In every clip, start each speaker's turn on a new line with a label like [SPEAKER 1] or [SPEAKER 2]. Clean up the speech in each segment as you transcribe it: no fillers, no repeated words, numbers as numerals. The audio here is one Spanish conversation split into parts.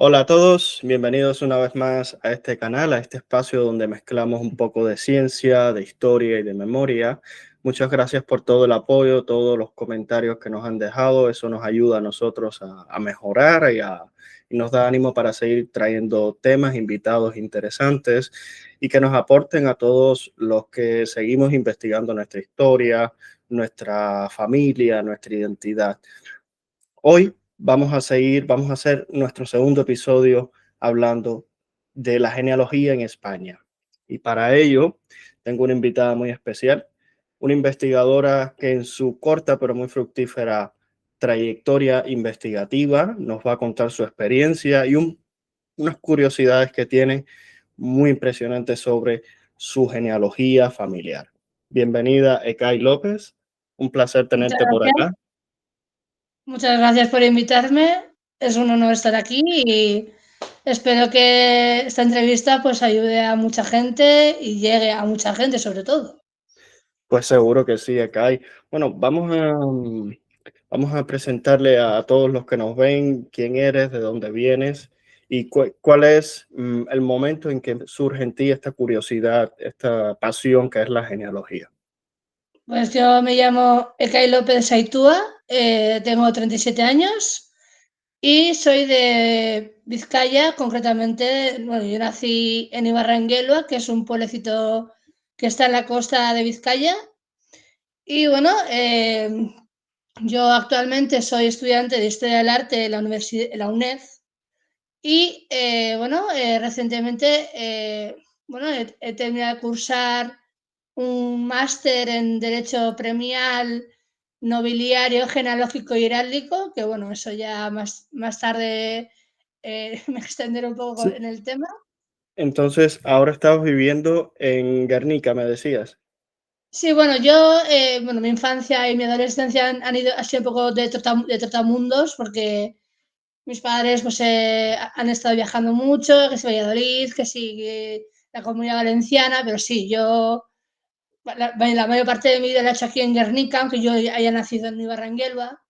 [SPEAKER 1] Hola a todos, bienvenidos una vez más a este canal, a este espacio donde mezclamos un poco de ciencia, de historia y de memoria. Muchas gracias por todo el apoyo, todos los comentarios que nos han dejado. Eso nos ayuda a nosotros a mejorar y nos da ánimo para seguir trayendo temas, invitados interesantes y que nos aporten a todos los que seguimos investigando nuestra historia, nuestra familia, nuestra identidad. Hoy vamos a hacer nuestro segundo episodio hablando de la genealogía en España. Y para ello tengo una invitada muy especial, una investigadora que en su corta pero muy fructífera trayectoria investigativa nos va a contar su experiencia y unas curiosidades que tiene muy impresionantes sobre su genealogía familiar. Bienvenida, Ekay López. Un placer
[SPEAKER 2] Muchas
[SPEAKER 1] tenerte por
[SPEAKER 2] gracias.
[SPEAKER 1] acá.
[SPEAKER 2] Muchas gracias por invitarme. Es un honor estar aquí y espero que esta entrevista pues ayude a mucha gente y llegue a mucha gente sobre todo.
[SPEAKER 1] Pues seguro que sí, Ekay. Bueno, vamos a presentarle a todos los que nos ven quién eres, de dónde vienes y cuál es el momento en que surge en ti esta curiosidad, esta pasión que es la genealogía.
[SPEAKER 2] Pues yo me llamo Ekay López Saitúa, tengo 37 años y soy de Vizcaya, concretamente, bueno, yo nací en Ibarranguelua, que es un pueblecito que está en la costa de Vizcaya. Y bueno, yo actualmente soy estudiante de Historia del Arte en la UNED y bueno, recientemente bueno, he terminado de cursar un máster en Derecho Premial, Nobiliario, Genealógico y Heráldico, que bueno, eso ya más tarde me extenderé un poco
[SPEAKER 1] Sí.
[SPEAKER 2] en el tema.
[SPEAKER 1] Entonces, ahora estás viviendo en Guernica, me decías.
[SPEAKER 2] Sí, bueno, yo, bueno, mi infancia y mi adolescencia han sido un poco de trotamundos, porque mis padres pues, han estado viajando mucho, que si Valladolid, que si la Comunidad Valenciana, pero sí, yo la mayor parte de mi vida la he hecho aquí en Guernica, aunque yo haya nacido en Ibarranguelva,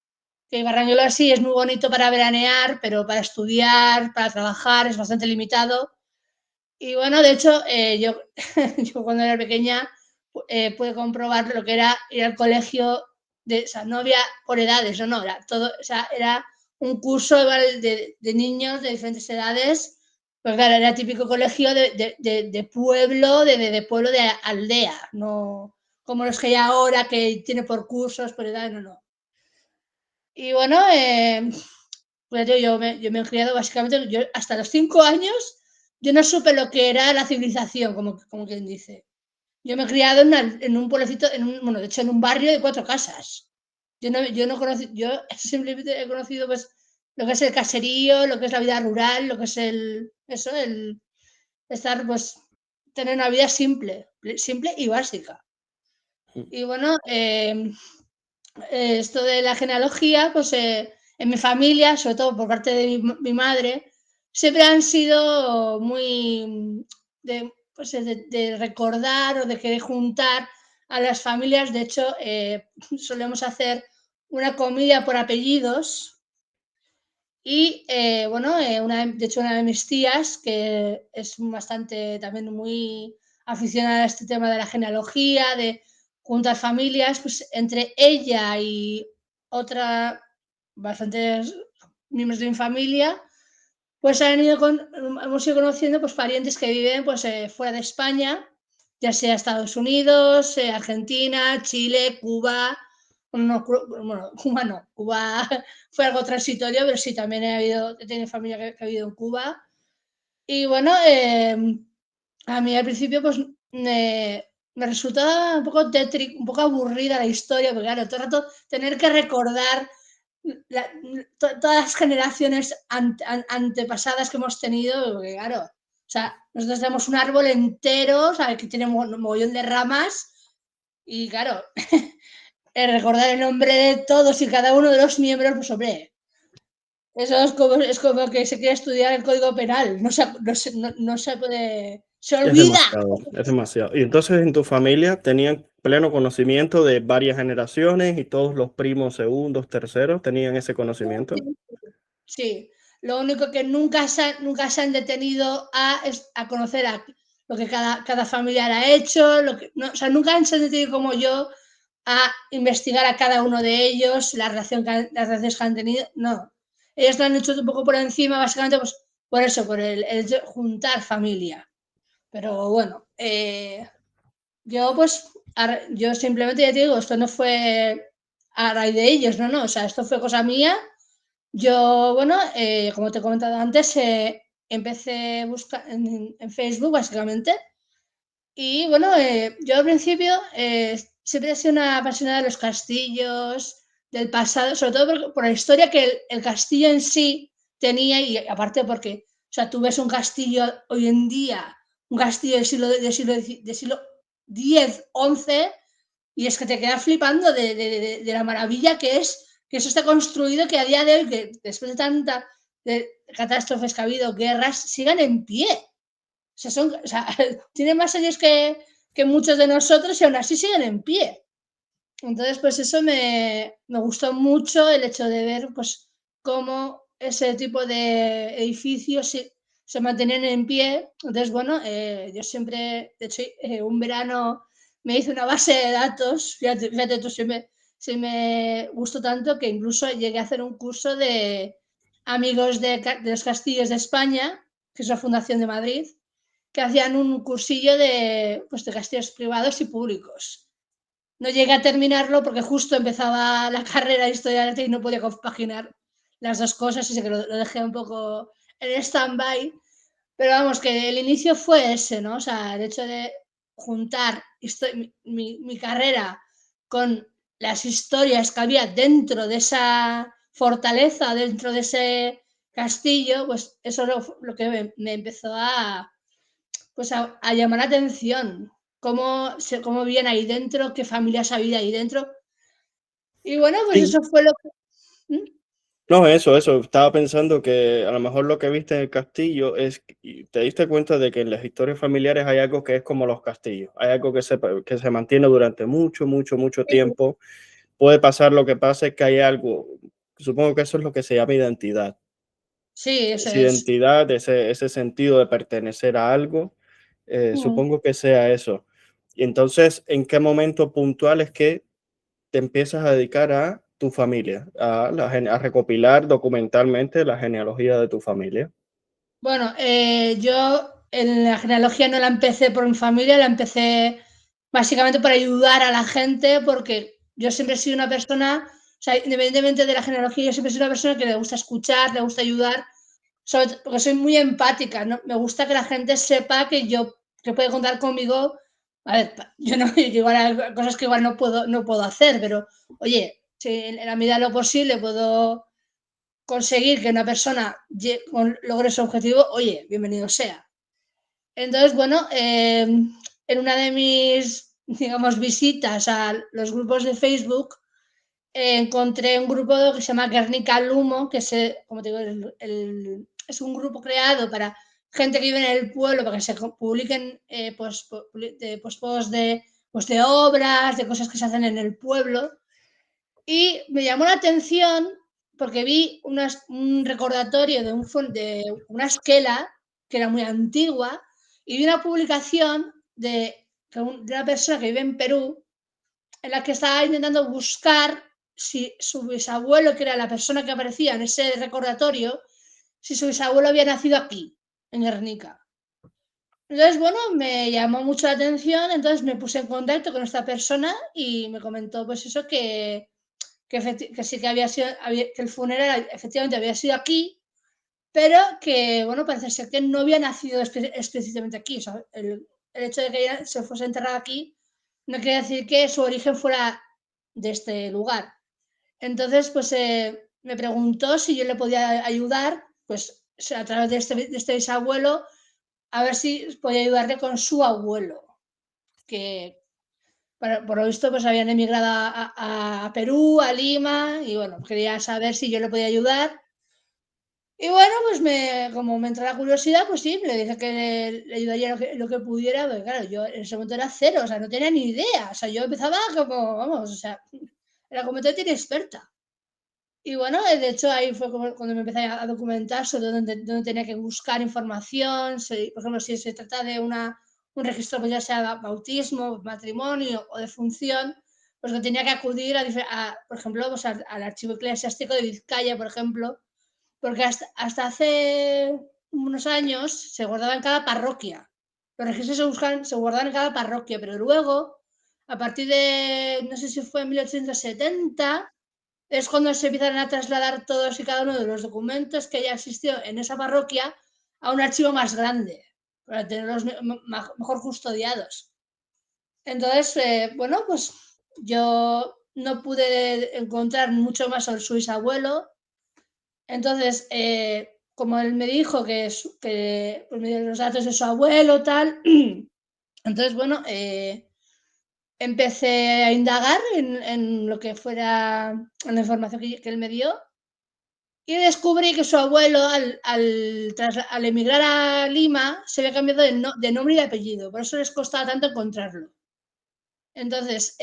[SPEAKER 2] que Ibarranguelva sí es muy bonito para veranear, pero para estudiar, para trabajar es bastante limitado. Y bueno, de hecho, yo cuando era pequeña pude comprobar lo que era ir al colegio, o sea, no había por edades, no, era todo, o sea, era un curso de niños de diferentes edades, pues claro, era típico colegio de pueblo, de pueblo de aldea, no como los que hay ahora que tiene por cursos, por edades, no, no. Y bueno, pues yo me he criado básicamente, yo hasta los 5 años, yo no supe lo que era la civilización, como quien dice. Yo me he criado en un pueblecito, bueno, de hecho en un barrio de 4 casas. Yo no conocí, yo simplemente he conocido pues lo que es el caserío, lo que es la vida rural, lo que es el estar, pues, tener una vida simple y básica. Y bueno, esto de la genealogía, pues en mi familia, sobre todo por parte de mi madre, siempre han sido muy de, pues, de recordar o de querer juntar a las familias. De hecho, solemos hacer una comida por apellidos y bueno, de hecho una de mis tías, que es bastante también muy aficionada a este tema de la genealogía, de juntar familias, pues entre ella y otra, bastantes miembros de mi familia, pues hemos ido conociendo pues, parientes que viven pues, fuera de España, ya sea Estados Unidos, Argentina, Chile, Cuba. Bueno, Cuba no, Cuba fue algo transitorio, pero sí, también he tenido familia que ha vivido en Cuba. Y bueno, a mí al principio pues me resultaba un poco tétrico, un poco aburrida la historia, porque claro, todo el rato tener que recordar la- todas las generaciones antepasadas que hemos tenido, porque claro, o sea, nosotros tenemos un árbol entero, ¿sabes? Que tiene un mogollón de ramas, y claro, recordar el nombre de todos y cada uno de los miembros, pues hombre, eso es como que se quiere estudiar el código penal, no se puede, se
[SPEAKER 1] Es
[SPEAKER 2] olvida.
[SPEAKER 1] demasiado, es demasiado. Y entonces en tu familia tenían pleno conocimiento de varias generaciones y todos los primos, segundos, terceros tenían ese conocimiento.
[SPEAKER 2] Sí, Lo único que nunca se han detenido a conocer lo que cada familiar ha hecho, o sea, nunca se han detenido como yo a investigar a cada uno de ellos, las relaciones que han tenido, no. Ellos lo han hecho un poco por encima, básicamente, pues por eso, por el juntar familia. Pero bueno, yo pues, yo simplemente ya te digo, esto no fue a raíz de ellos, no, o sea, esto fue cosa mía. Yo, bueno, como te he comentado antes, empecé a buscar en Facebook, básicamente, y bueno, yo al principio siempre he sido una apasionada de los castillos, del pasado, sobre todo por la historia que el castillo en sí tenía y aparte porque, o sea, tú ves un castillo hoy en día, un castillo del siglo X, XI, y es que te quedas flipando de la maravilla que es que eso está construido, que a día de hoy, que después de tantas catástrofes que ha habido, guerras, sigan en pie. O sea, tienen más años que muchos de nosotros y aún así siguen en pie. Entonces, pues eso me gustó mucho el hecho de ver pues cómo ese tipo de edificios se mantenían en pie. Entonces, bueno, yo siempre, de hecho, un verano me hice una base de datos, fíjate tú, me gustó tanto que incluso llegué a hacer un curso de amigos de los castillos de España, que es la Fundación de Madrid, que hacían un cursillo pues, de castillos privados y públicos. No llegué a terminarlo porque justo empezaba la carrera de Historia del Arte y no podía compaginar las dos cosas, así que lo dejé un poco en stand-by. Pero vamos, que el inicio fue ese, ¿no? O sea, el hecho de juntar mi carrera con las historias que había dentro de esa fortaleza, dentro de ese castillo, pues eso es lo que me empezó pues a llamar la atención. Cómo vivían ahí dentro, qué familias había ahí dentro. Y bueno, pues
[SPEAKER 1] Sí.
[SPEAKER 2] eso fue lo que... ¿Mm?
[SPEAKER 1] No, eso. Estaba pensando que a lo mejor lo que viste en el castillo y te diste cuenta de que en las historias familiares hay algo que es como los castillos. Hay algo que se mantiene durante mucho, mucho, mucho
[SPEAKER 2] Sí,
[SPEAKER 1] tiempo. Puede pasar lo que pasa es que hay algo, supongo que eso es lo que se llama identidad.
[SPEAKER 2] sí, eso
[SPEAKER 1] Esa
[SPEAKER 2] es.
[SPEAKER 1] identidad, ese sentido de pertenecer a algo,
[SPEAKER 2] Mm.
[SPEAKER 1] supongo que sea eso. Y entonces, ¿en qué momento puntual es que te empiezas a dedicar a tu familia, a recopilar documentalmente la genealogía de tu familia?
[SPEAKER 2] Bueno, yo en la genealogía no la empecé por mi familia, la empecé básicamente para ayudar a la gente, porque yo siempre he sido una persona, o sea, independientemente de la genealogía, yo siempre he sido una persona que le gusta escuchar, le gusta ayudar, porque soy muy empática, ¿no? Me gusta que la gente sepa que puede contar conmigo. A ver, yo no, yo igual hay cosas que igual no puedo hacer, pero oye, si en la medida de lo posible puedo conseguir que una persona logre su objetivo, oye, bienvenido sea. Entonces, bueno, en una de mis, digamos, visitas a los grupos de Facebook, encontré un grupo que se llama Guernica Lumo, que es, como te digo, es un grupo creado para gente que vive en el pueblo, para que se publiquen posts de obras, de cosas que se hacen en el pueblo. Y me llamó la atención porque vi un recordatorio de una esquela que era muy antigua y vi una publicación de una persona que vive en Perú en la que estaba intentando buscar si su bisabuelo, que era la persona que aparecía en ese recordatorio, si su bisabuelo había nacido aquí, en Guernica. Entonces, bueno, me llamó mucho la atención, entonces me puse en contacto con esta persona y me comentó pues eso que sí que que el funeral efectivamente había sido aquí, pero que, bueno, parece ser que no había nacido explícitamente aquí. O sea, el hecho de que ella se fuese enterrada aquí no quiere decir que su origen fuera de este lugar. Entonces, pues me preguntó si yo le podía ayudar, pues a través de este bisabuelo, a ver si podía ayudarle con su abuelo, que por lo visto pues habían emigrado a Perú, a Lima, y bueno, quería saber si yo le podía ayudar. Y bueno, pues como me entró la curiosidad, pues sí, le dije que le ayudaría lo que pudiera, pero claro, yo en ese momento era cero, o sea, no tenía ni idea, o sea, yo empezaba como, vamos, o sea, era completamente inexperta. Y bueno, de hecho ahí fue cuando me empecé a documentar sobre dónde tenía que buscar información, por ejemplo, si se trata de un registro, pues ya sea bautismo, matrimonio o defunción, pues que tenía que acudir por ejemplo, pues al archivo eclesiástico de Vizcaya, por ejemplo, porque hasta hace unos años se guardaba en cada parroquia. Los registros se guardaban en cada parroquia, pero luego, a partir de, no sé si fue en 1870, es cuando se empiezan a trasladar todos y cada uno de los documentos que ya existió en esa parroquia a un archivo más grande, para tenerlos mejor custodiados. Entonces, bueno, pues yo no pude encontrar mucho más sobre su bisabuelo. Entonces, como él me dijo que pues me dio los datos de su abuelo, tal, entonces, bueno, empecé a indagar en lo que fuera, en la información que él me dio. Y descubrí que su abuelo, al emigrar a Lima, se había cambiado de nombre y de apellido. Por eso les costaba tanto encontrarlo. Entonces,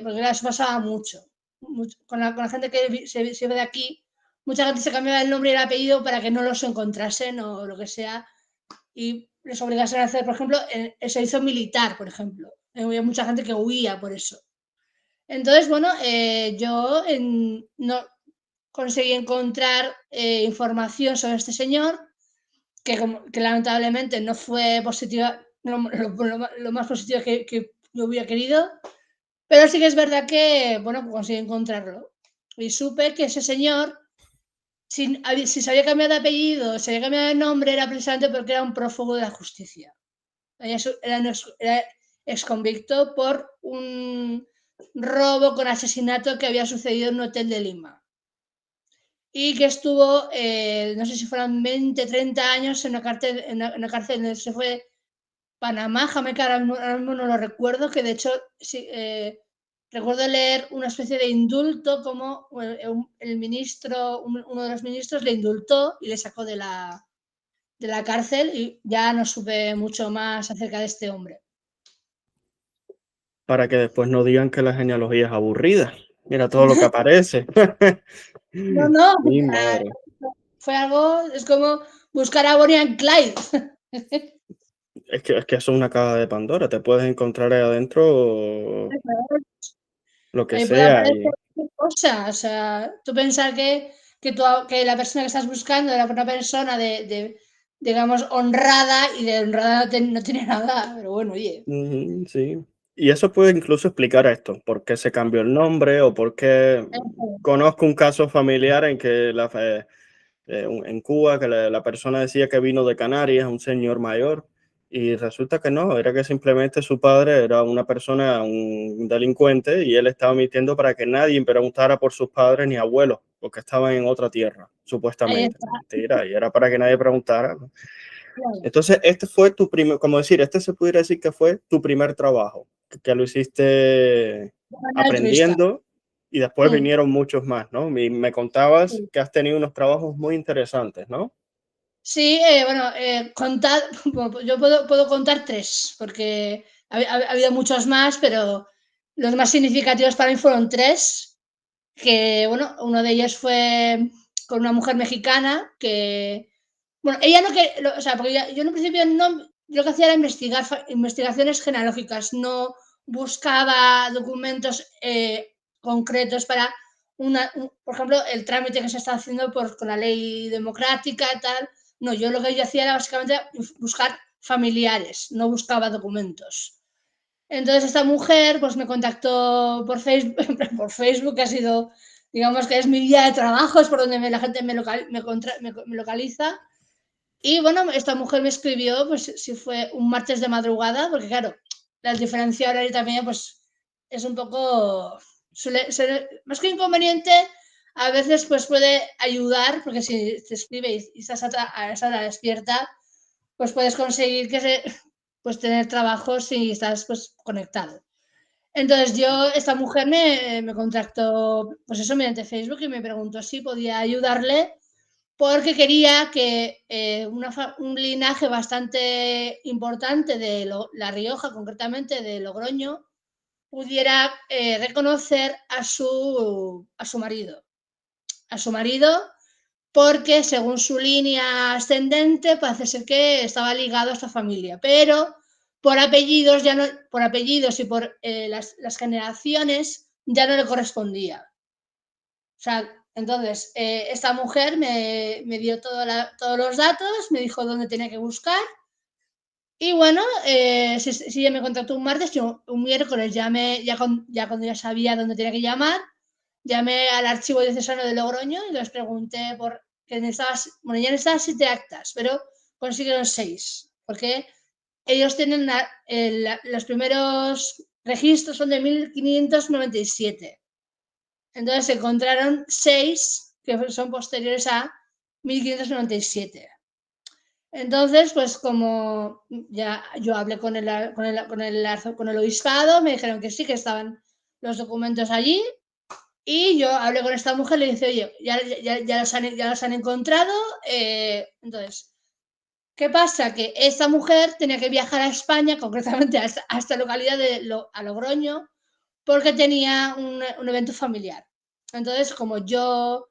[SPEAKER 2] porque claro, eso pasaba mucho. Con la gente que se iba de aquí, mucha gente se cambiaba el nombre y el apellido para que no los encontrasen o lo que sea. Y les obligasen a hacer, por ejemplo, el servicio militar, por ejemplo. Había mucha gente que huía por eso. Entonces, bueno, yo no, conseguí encontrar información sobre este señor, que lamentablemente no fue positiva, lo más positivo que yo hubiera querido, pero sí que es verdad que, bueno, conseguí encontrarlo. Y supe que ese señor, si se había cambiado de apellido, se había cambiado de nombre, era precisamente porque era un prófugo de la justicia. Era exconvicto por un robo con asesinato que había sucedido en un hotel de Lima. Y que estuvo, no sé si fueron 20, 30 años en una cárcel donde se fue Panamá, Jamaica, ahora mismo no lo recuerdo, que de hecho sí, recuerdo leer una especie de indulto como el ministro, uno de los ministros le indultó y le sacó de la cárcel y ya no supe mucho más acerca de este hombre.
[SPEAKER 1] Para que después no digan que la genealogía es aburrida. Mira todo lo que aparece.
[SPEAKER 2] No, no,
[SPEAKER 1] Mi madre.
[SPEAKER 2] fue algo, es como buscar a Bonnie and Clyde.
[SPEAKER 1] Es que eso es una caja de Pandora. Te puedes encontrar ahí adentro lo que
[SPEAKER 2] Ahí puede
[SPEAKER 1] sea.
[SPEAKER 2] aparecer cualquier cosa. O sea, tú pensar que la persona que estás buscando era una persona digamos, honrada y de honrada no tiene nada. Pero bueno, oye.
[SPEAKER 1] Ujú, sí. Y eso puede incluso explicar esto, por qué se cambió el nombre o por qué conozco un caso familiar en que en Cuba, que la persona decía que vino de Canarias, un señor mayor, y resulta que no, era que simplemente su padre era una persona, un delincuente, y él estaba mintiendo para que nadie preguntara por sus padres ni abuelos, porque estaban en otra tierra,
[SPEAKER 2] Ahí
[SPEAKER 1] supuestamente.
[SPEAKER 2] está.
[SPEAKER 1] Mentira, y era para que nadie preguntara.
[SPEAKER 2] Claro.
[SPEAKER 1] Entonces, este fue tu primer, como decir, este se pudiera decir que fue tu primer trabajo, que lo hiciste
[SPEAKER 2] De manera altruista.
[SPEAKER 1] aprendiendo y después
[SPEAKER 2] Mm,
[SPEAKER 1] vinieron muchos más, ¿no? Me contabas
[SPEAKER 2] sí.
[SPEAKER 1] que has tenido unos trabajos muy interesantes, ¿no?
[SPEAKER 2] Sí, bueno, bueno, yo puedo contar tres, porque ha habido muchos más, pero los más significativos para mí fueron tres, que bueno, uno de ellos fue con una mujer mexicana que, bueno, ella no que, o sea, porque yo en un principio no, yo lo que hacía era investigar investigaciones genealógicas, no buscaba documentos concretos para por ejemplo, el trámite que se está haciendo con la ley democrática y tal. No, yo lo que yo hacía era básicamente buscar familiares, no buscaba documentos. Entonces esta mujer pues me contactó por Facebook, por Facebook, que ha sido, digamos que es mi vía de trabajo, es por donde la gente me localiza. Y bueno, esta mujer me escribió, pues si fue un martes de madrugada, porque claro, la diferencia horaria también pues es un poco, suele ser, más que inconveniente, a veces pues puede ayudar, porque si te escribe y estás a esa hora despierta, pues puedes conseguir pues tener trabajo si estás pues conectado. Entonces esta mujer me contactó, pues eso, mediante Facebook y me preguntó si podía ayudarle porque quería que un linaje bastante importante de La Rioja, concretamente de Logroño, pudiera reconocer a su marido. a su marido, porque según su línea ascendente parece ser que estaba ligado a esta familia, pero por apellidos, ya no, por apellidos y por las generaciones ya no le correspondía. O sea, entonces, esta mujer me dio todos los datos, me dijo dónde tenía que buscar. Y bueno, si ella me contactó un martes, yo un miércoles ya cuando ya sabía dónde tenía que llamar, llamé al archivo diocesano de Logroño y les pregunté por que bueno, ya necesitaba 7 actas, pero consiguieron 6, porque ellos tienen los primeros registros son de 1597. Entonces se encontraron 6 que son posteriores a 1597. Entonces, pues como ya yo hablé con el obispado, me dijeron que sí, que estaban los documentos allí, y yo hablé con esta mujer, le dije, oye, ya los han encontrado, entonces, ¿qué pasa? Que esta mujer tenía que viajar a España, concretamente a esta localidad a Logroño, porque tenía un evento familiar. Entonces, como yo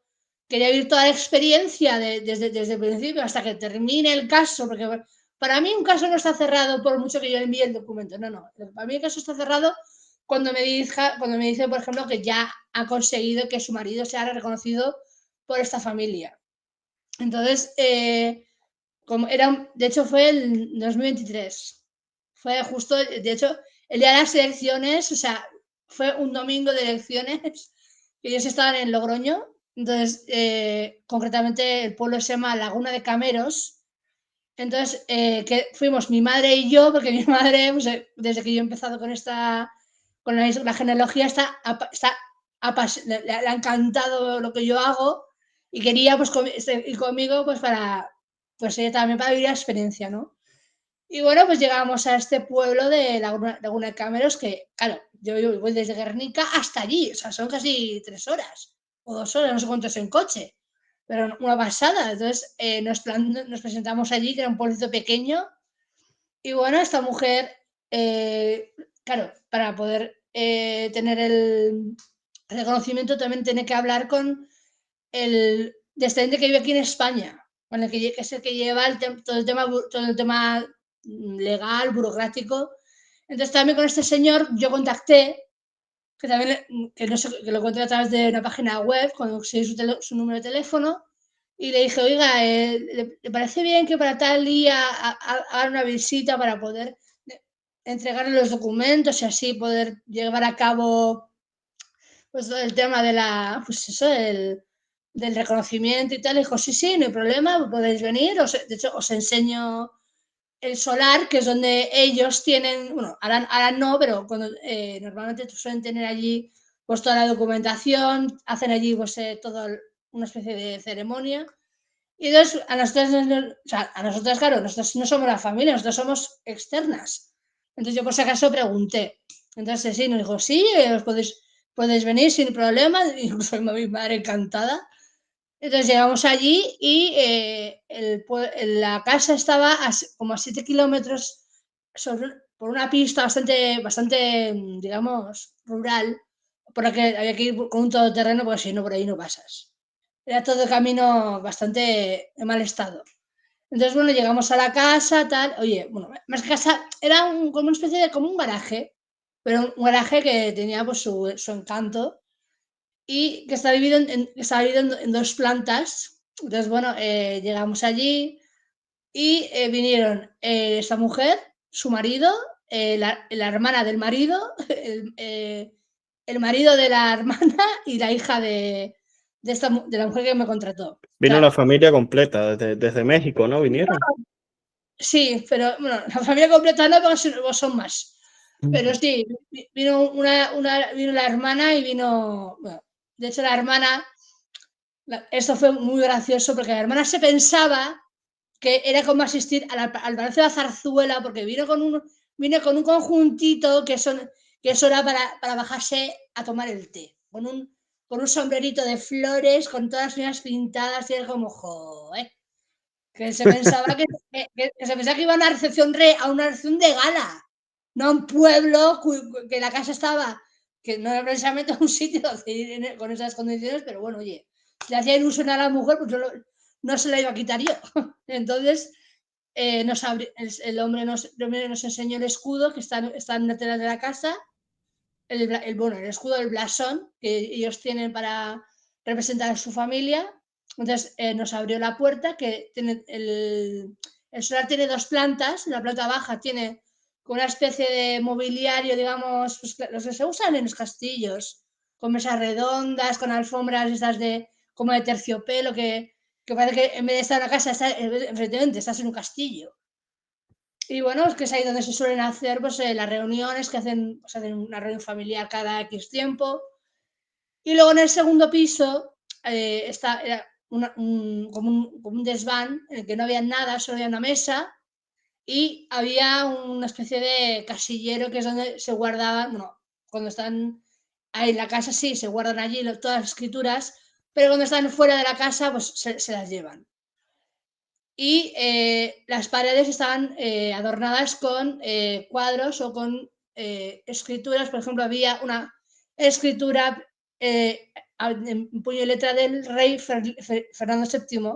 [SPEAKER 2] quería vivir toda la experiencia desde el principio hasta que termine el caso, porque para mí un caso no está cerrado por mucho que yo envíe el documento, no. Para mí el caso está cerrado cuando me dice, por ejemplo, que ya ha conseguido que su marido sea reconocido por esta familia. Entonces, de hecho fue el 2023, fue justo, de hecho, el día de las elecciones, o sea, fue un domingo de elecciones, que ellos estaban en Logroño, entonces, concretamente el pueblo se llama Laguna de Cameros, entonces, que fuimos mi madre y yo, porque mi madre, pues, desde que yo he empezado con la genealogía, le ha encantado lo que yo hago y quería pues ir conmigo pues pues también para vivir la experiencia, ¿no? Y bueno, pues llegamos a este pueblo de Laguna de Cameros, que, claro, yo voy desde Guernica hasta allí, o sea, son casi 3 horas o 2 horas, no sé cuánto es en coche, pero una pasada. Entonces, nos presentamos allí, que era un pueblito pequeño, y bueno, esta mujer, claro, para poder tener el reconocimiento también tiene que hablar con el descendiente que vive aquí en España, con el que es el que lleva todo el tema legal, burocrático. Entonces también con este señor yo contacté, que también no sé, que lo encontré a través de una página web, cuando conseguí su número de teléfono, y le dije, oiga, ¿le parece bien que para tal día haga una visita para poder entregarle los documentos y así poder llevar a cabo pues todo el tema pues eso, del reconocimiento y tal? Y dijo, sí, no hay problema, podéis venir, de hecho os enseño el solar, que es donde ellos tienen, bueno, ahora no, pero normalmente suelen tener allí pues toda la documentación, hacen allí pues toda una especie de ceremonia. Y entonces a nosotras, claro, nosotros no somos la familia, nosotros somos externas. Entonces yo por si acaso pregunté. Entonces sí, nos dijo, sí, os podéis venir sin problema, incluso mi madre encantada. Entonces llegamos allí y la casa estaba como a 7 kilómetros por una pista bastante, digamos, rural, por la que había que ir con un todoterreno, porque si no, por ahí no pasas. Era todo camino bastante en mal estado. Entonces, bueno, llegamos a la casa, tal. Oye, bueno, más que casa, era como una especie de como un garaje, pero un garaje que tenía pues su encanto y que está dividido en 2 plantas. Entonces, bueno, llegamos allí y vinieron esta mujer, su marido, la hermana del marido, el marido de la hermana y la hija de la mujer que me contrató. O
[SPEAKER 1] Vino
[SPEAKER 2] sea,
[SPEAKER 1] la familia completa, desde México, ¿no? ¿Vinieron?
[SPEAKER 2] sí, pero bueno, la familia completa no, porque son más. Pero sí, vino la hermana y vino, bueno, de hecho la hermana, esto fue muy gracioso porque la hermana se pensaba que era como asistir al Palacio de la Zarzuela, porque vino con un conjuntito que eso era para bajarse a tomar el té, con un sombrerito de flores, con todas las uñas pintadas, y era como, joder, que se pensaba que iba a una recepción de gala, no a un pueblo que la casa estaba, que no era precisamente un sitio con esas condiciones, pero bueno, oye, le hacía ilusión a la mujer, pues no se la iba a quitar yo. Entonces, el hombre nos enseñó el escudo que está en lateral de la casa, el escudo del blasón que ellos tienen para representar a su familia. Entonces nos abrió la puerta, que tiene el solar tiene 2 plantas, la planta baja tiene una especie de mobiliario, digamos, pues, los que se usan en los castillos, con mesas redondas, con alfombras estas como de terciopelo, que parece que en vez de estar en una casa, efectivamente, estás en un castillo. Y bueno, es que es ahí donde se suelen hacer pues, las reuniones, que hacen una reunión familiar cada X tiempo. Y luego en el segundo piso era como un desván en el que no había nada, solo había una mesa y había una especie de casillero que es donde se guardaban, bueno, cuando están ahí en la casa sí, se guardan allí todas las escrituras, pero cuando están fuera de la casa pues se las llevan. Y las paredes estaban adornadas con cuadros o con escrituras. Por ejemplo, había una escritura en puño y letra del rey Fernando VII,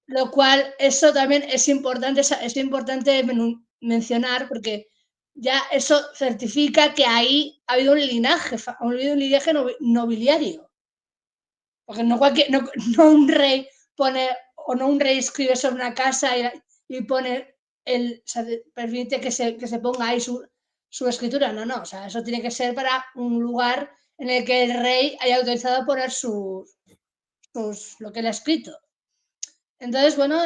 [SPEAKER 2] lo cual eso también es importante mencionar, porque ya eso certifica que ahí ha habido un linaje nobiliario. Porque no un rey pone, o no un rey escribe sobre una casa y pone o sea, permite que se ponga ahí su escritura. No. O sea, eso tiene que ser para un lugar en el que el rey haya autorizado poner lo que él ha escrito. Entonces, bueno,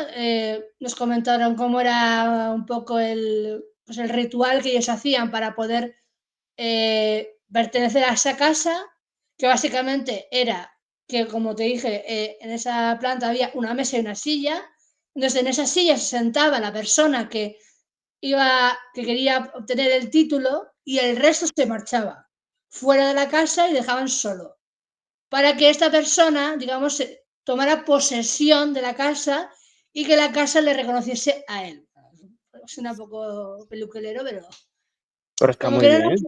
[SPEAKER 2] nos comentaron cómo era un poco pues el ritual que ellos hacían para poder pertenecer a esa casa, que básicamente era que, como te dije, en esa planta había una mesa y una silla. Entonces, en esa silla se sentaba la persona que quería obtener el título, y el resto se marchaba fuera de la casa y dejaban solo, para que esta persona, digamos, tomara posesión de la casa y que la casa le reconociese a él. Suena un poco peluquelero,
[SPEAKER 1] Pero está
[SPEAKER 2] como
[SPEAKER 1] muy
[SPEAKER 2] que no.
[SPEAKER 1] bien.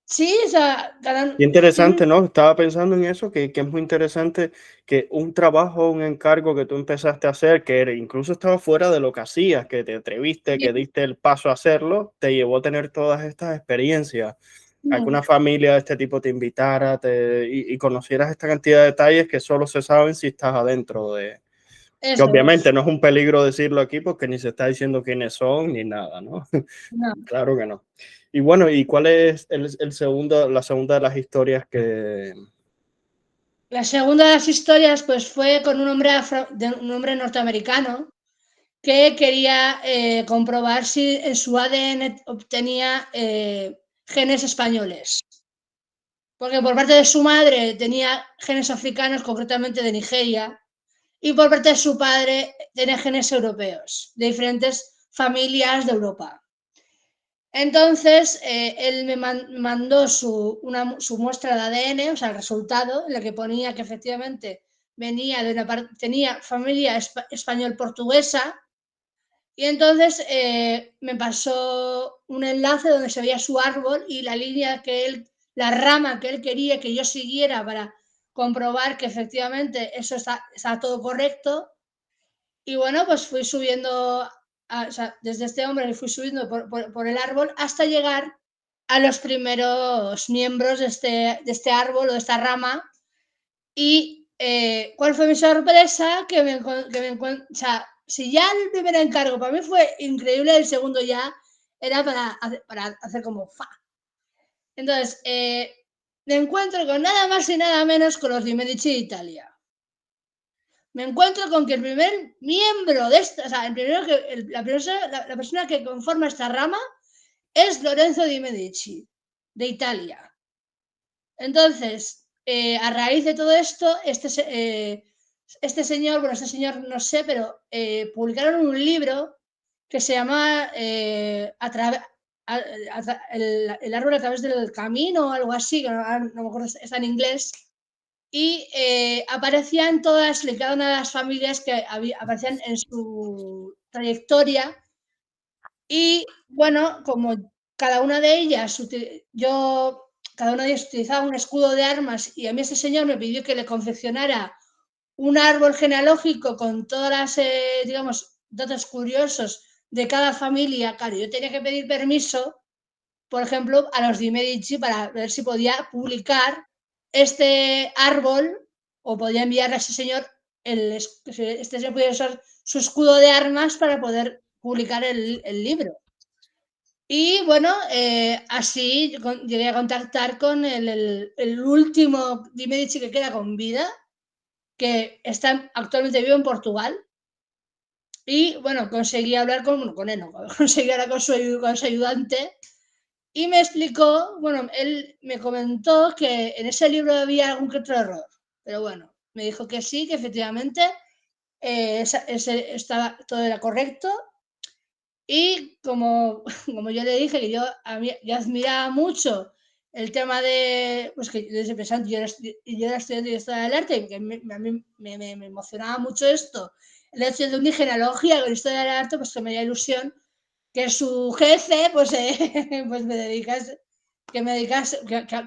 [SPEAKER 2] Sí, o sea,
[SPEAKER 1] Interesante, ¿no? Estaba pensando en eso, que es muy interesante que un trabajo, un encargo que tú empezaste a hacer, incluso estaba fuera de lo que hacías, que te atreviste, que diste el paso a hacerlo, te llevó a tener todas estas experiencias. A que una familia de este tipo te invitara y conocieras esta cantidad de detalles que solo se saben si estás adentro de... Que
[SPEAKER 2] eso
[SPEAKER 1] obviamente
[SPEAKER 2] es.
[SPEAKER 1] no es un peligro decirlo aquí porque ni se está diciendo quiénes son ni nada, ¿no?
[SPEAKER 2] No.
[SPEAKER 1] Claro que no. Y bueno, ¿y cuál es la segunda de las historias que...
[SPEAKER 2] La segunda de las historias pues fue con un hombre norteamericano que quería comprobar si en su ADN obtenía genes españoles. Porque por parte de su madre tenía genes africanos, concretamente de Nigeria, y por parte de su padre tenía genes europeos, de diferentes familias de Europa. Entonces, él me mandó su muestra de ADN, o sea, el resultado, en el que ponía que efectivamente tenía familia español-portuguesa, y entonces me pasó un enlace donde se veía su árbol y la rama que él quería que yo siguiera para comprobar que efectivamente eso está todo correcto. Y bueno, pues fui subiendo, o sea, desde este hombre fui subiendo por el árbol hasta llegar a los primeros miembros de este árbol o de esta rama. Y ¿cuál fue mi sorpresa? O sea, si ya el primer encargo para mí fue increíble, el segundo ya era para hacer como fa. Entonces, me encuentro con nada más y nada menos con los Di Medici de Italia. Me encuentro con que el primer miembro de esta, o sea, la persona que conforma esta rama es Lorenzo Di Medici, de Italia. Entonces, a raíz de todo esto, este señor no sé, pero publicaron un libro que se llama el árbol a través del camino o algo así, que no me acuerdo, está en inglés, y aparecían todas y cada una de las familias que aparecían en su trayectoria. Y bueno, como cada una de ellas, cada uno de ellos utilizaba un escudo de armas y a mí ese señor me pidió que le confeccionara un árbol genealógico con todas las, digamos, datos curiosos de cada familia. Claro, yo tenía que pedir permiso, por ejemplo, a los Di Medici para ver si podía publicar este árbol o podía enviarle a ese señor, este señor podía usar su escudo de armas para poder publicar el libro. Y bueno, así llegué a contactar con el último Di Medici que queda con vida, que actualmente vive en Portugal. Y bueno, conseguí hablar con él, no, conseguí hablar con su ayudante y me explicó, bueno, él me comentó que en ese libro había algún que otro error, pero bueno, me dijo que sí, que efectivamente todo era correcto. Y como yo le dije que yo admiraba mucho el tema de, pues que desde pensando, yo era estudiante de Historia del Arte y que a mí me emocionaba mucho esto, el hecho de unir genealogía con Historia del Arte, pues que me dio ilusión que su jefe, pues, pues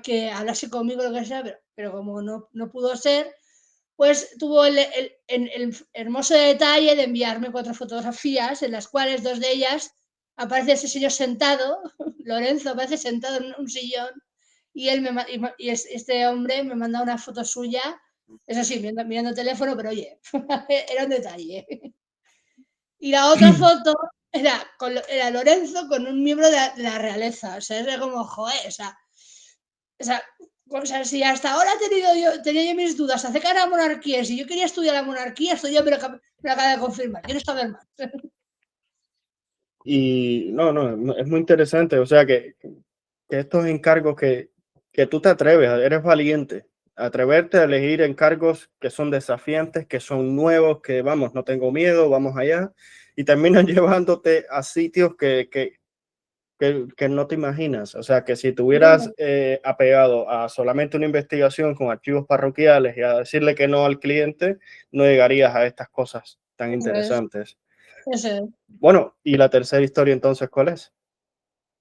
[SPEAKER 2] que hablase conmigo, lo que sea, pero como no pudo ser, pues tuvo el hermoso detalle de enviarme 4 fotografías, en las cuales 2 de ellas aparece ese señor sentado, Lorenzo aparece sentado en un sillón, y este hombre me manda una foto suya, eso sí, mirando el teléfono, pero oye, era un detalle. Y la otra foto era Lorenzo con un miembro de la realeza, o sea, era como, joder, o sea, si hasta ahora tenía yo mis dudas acerca de la monarquía, si yo quería estudiar la monarquía, esto ya me lo acaba de confirmar, quiero saber más.
[SPEAKER 1] Y no, es muy interesante, o sea, que estos encargos que tú te atreves, eres valiente, atreverte a elegir encargos que son desafiantes, que son nuevos, que vamos, no tengo miedo, vamos allá, y terminan llevándote a sitios que no te imaginas. O sea, que si te hubieras apegado a solamente una investigación con archivos parroquiales y a decirle que no al cliente, no llegarías a estas cosas tan interesantes.
[SPEAKER 2] Eso.
[SPEAKER 1] Bueno, y la tercera historia entonces, ¿cuál es?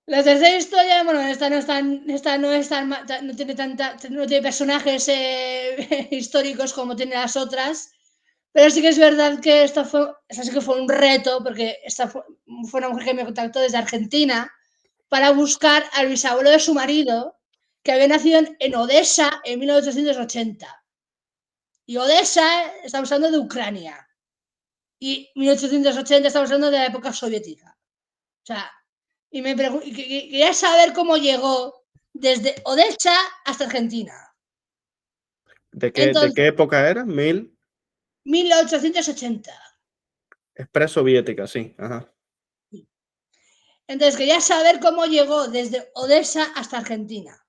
[SPEAKER 2] La tercera historia, bueno, esta no tiene no tiene personajes históricos como tiene las otras, pero sí que es verdad que esta sí que fue un reto, porque esta fue una mujer que me contactó desde Argentina para buscar al bisabuelo de su marido, que había nacido en Odessa en 1880. Y Odessa estamos hablando de Ucrania. Y 1880 estamos hablando de la época soviética. O sea, y quería saber cómo llegó desde Odessa hasta Argentina.
[SPEAKER 1] De qué
[SPEAKER 2] Entonces,
[SPEAKER 1] época era?
[SPEAKER 2] 1880.
[SPEAKER 1] Es presoviética, sí. Ajá.
[SPEAKER 2] Entonces, quería saber cómo llegó desde Odessa hasta Argentina.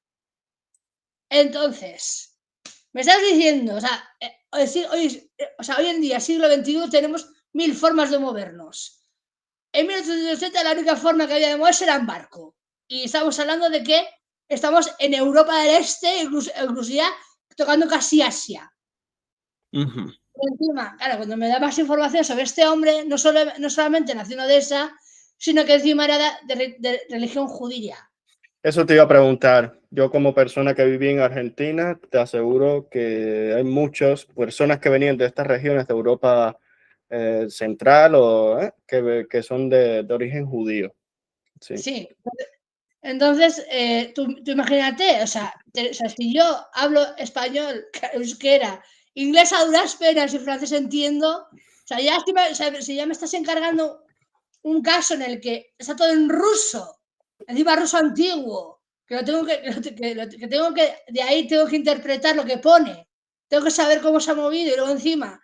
[SPEAKER 2] Entonces, me estás diciendo, hoy en día, siglo XXI, tenemos 1000 formas de movernos. En 1880 la única forma que había de moverse era en barco. Y estamos hablando de que estamos en Europa del Este, incluso ya tocando casi Asia.
[SPEAKER 1] Ujú.
[SPEAKER 2] Y encima, claro, cuando me da más información sobre este hombre, no solamente nació en Odessa, sino que encima era de religión judía.
[SPEAKER 1] Eso te iba a preguntar. Yo como persona que viví en Argentina, te aseguro que hay muchas personas que venían de estas regiones de Europa central o que son de origen judío. Sí.
[SPEAKER 2] Sí. Entonces, tú imagínate, si yo hablo español, euskera, inglés a duras penas y francés entiendo, o sea, si ya me estás encargando un caso en el que está todo en ruso, encima ruso antiguo, que de ahí tengo que interpretar lo que pone, tengo que saber cómo se ha movido y luego encima,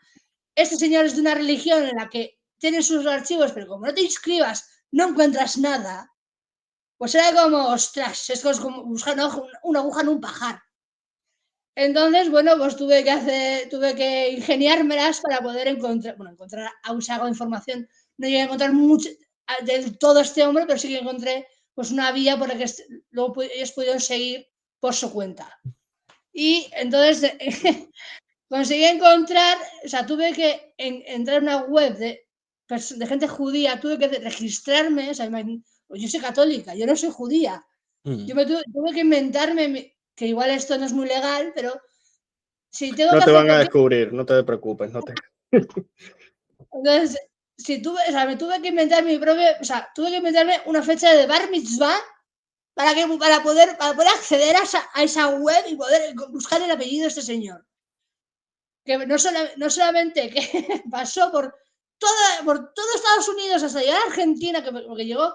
[SPEAKER 2] este señor es de una religión en la que tienen sus archivos, pero como no te inscribas, no encuentras nada. Pues era como, ostras, esto es como buscar una aguja en un pajar. Entonces, bueno, pues tuve que ingeniármelas para poder encontrar algo de información. No llegué a encontrar mucho del todo este hombre, pero sí que encontré pues una vía por la que luego ellos pudieron seguir por su cuenta. Y entonces conseguí encontrar, o sea, tuve que entrar en una web de gente judía, tuve que registrarme, o sea, yo soy católica, yo no soy judía.
[SPEAKER 1] Mm.
[SPEAKER 2] Yo tuve que inventarme que igual esto no es muy legal, pero si tengo
[SPEAKER 1] No
[SPEAKER 2] que
[SPEAKER 1] te
[SPEAKER 2] hacer
[SPEAKER 1] van a
[SPEAKER 2] cualquier...
[SPEAKER 1] descubrir, no te preocupes,
[SPEAKER 2] Entonces, si tuve, o sea, me tuve que inventar mi propio, o sea, tuve que inventarme una fecha de bar mitzvah para poder acceder a esa web y poder buscar el apellido de este señor. Que no solamente que pasó por todo Estados Unidos hasta llegar a Argentina, porque llegó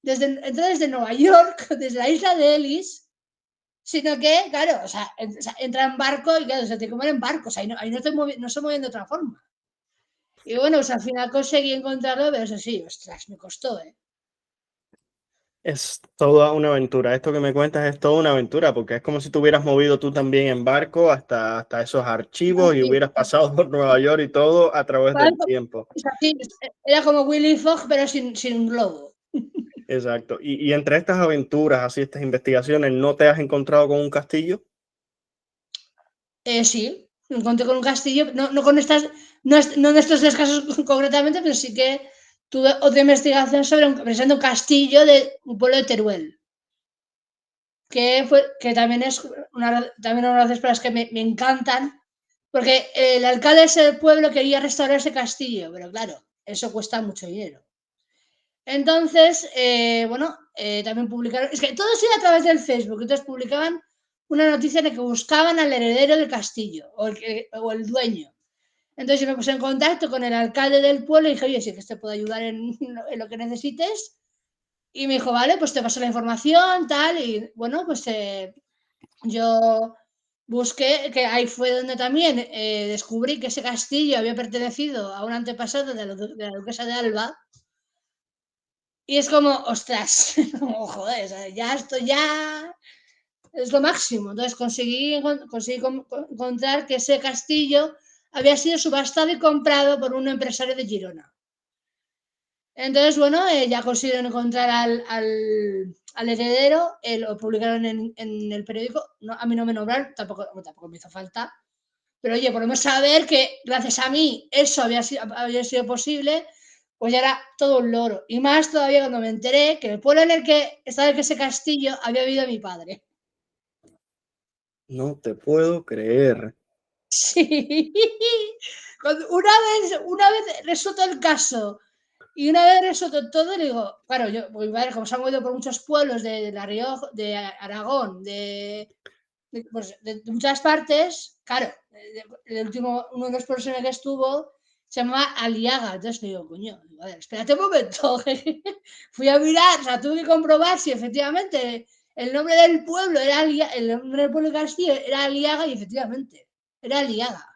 [SPEAKER 2] desde Nueva York, desde la isla de Ellis, sino que, claro, o sea, entra en barco y claro, se tiene que mover en barco, o sea, ahí no se mueven de otra forma. Y bueno, pues al final conseguí encontrarlo, pero eso sí, ostras, me costó, ¿eh?
[SPEAKER 1] Es toda una aventura. Esto que me cuentas es toda una aventura, porque es como si te hubieras movido tú también en barco hasta esos archivos y
[SPEAKER 2] Sí,
[SPEAKER 1] hubieras pasado por Nueva York y todo a través del
[SPEAKER 2] barco,
[SPEAKER 1] tiempo.
[SPEAKER 2] es así, era como Willy Fogg, pero sin un globo.
[SPEAKER 1] Exacto. Y entre estas aventuras, así estas investigaciones, ¿no te has encontrado con un castillo?
[SPEAKER 2] Sí, me encontré con un castillo, no con estas, no en estos tres casos concretamente, pero sí que tuve otra investigación sobre precisamente un castillo de un pueblo de Teruel, que también es también una de las cosas que me encantan, porque el alcalde de ese pueblo quería restaurar ese castillo, pero claro, eso cuesta mucho dinero. Entonces, bueno, también publicaron, es que todo eso era a través del Facebook, entonces publicaban una noticia de que buscaban al heredero del castillo o el dueño. Entonces yo me puse en contacto con el alcalde del pueblo y dije, oye, sí que te puedo ayudar en lo que necesites. Y me dijo, vale, pues te paso la información, tal. Y bueno, pues yo busqué, que ahí fue donde también descubrí que ese castillo había pertenecido a un antepasado de la duquesa de Alba. Y es como, ostras, como, joder, ya esto ya es lo máximo. Entonces conseguí encontrar que ese castillo había sido subastado y comprado por un empresario de Girona. Entonces, bueno, ya consiguieron encontrar al heredero, lo publicaron en el periódico. No, a mí no me nombraron, tampoco me hizo falta. Pero oye, podemos saber que gracias a mí eso había sido posible, pues ya era todo un loro. Y más todavía cuando me enteré que el pueblo en el que estaba ese castillo había vivido mi padre.
[SPEAKER 1] No te puedo creer.
[SPEAKER 2] Sí. Una vez resuelto el caso y una vez resuelto todo, le digo, claro, mi padre, como se ha movido por muchos pueblos de La Rioja, de Aragón, de muchas partes, claro, el último, uno de los pueblos en el que estuvo se llamaba Aliaga. Entonces le digo, coño, a ver, espérate un momento. Fui a mirar, o sea, tuve que comprobar si efectivamente el nombre del pueblo el nombre del pueblo de Castillo era Aliaga y efectivamente era Aliaga.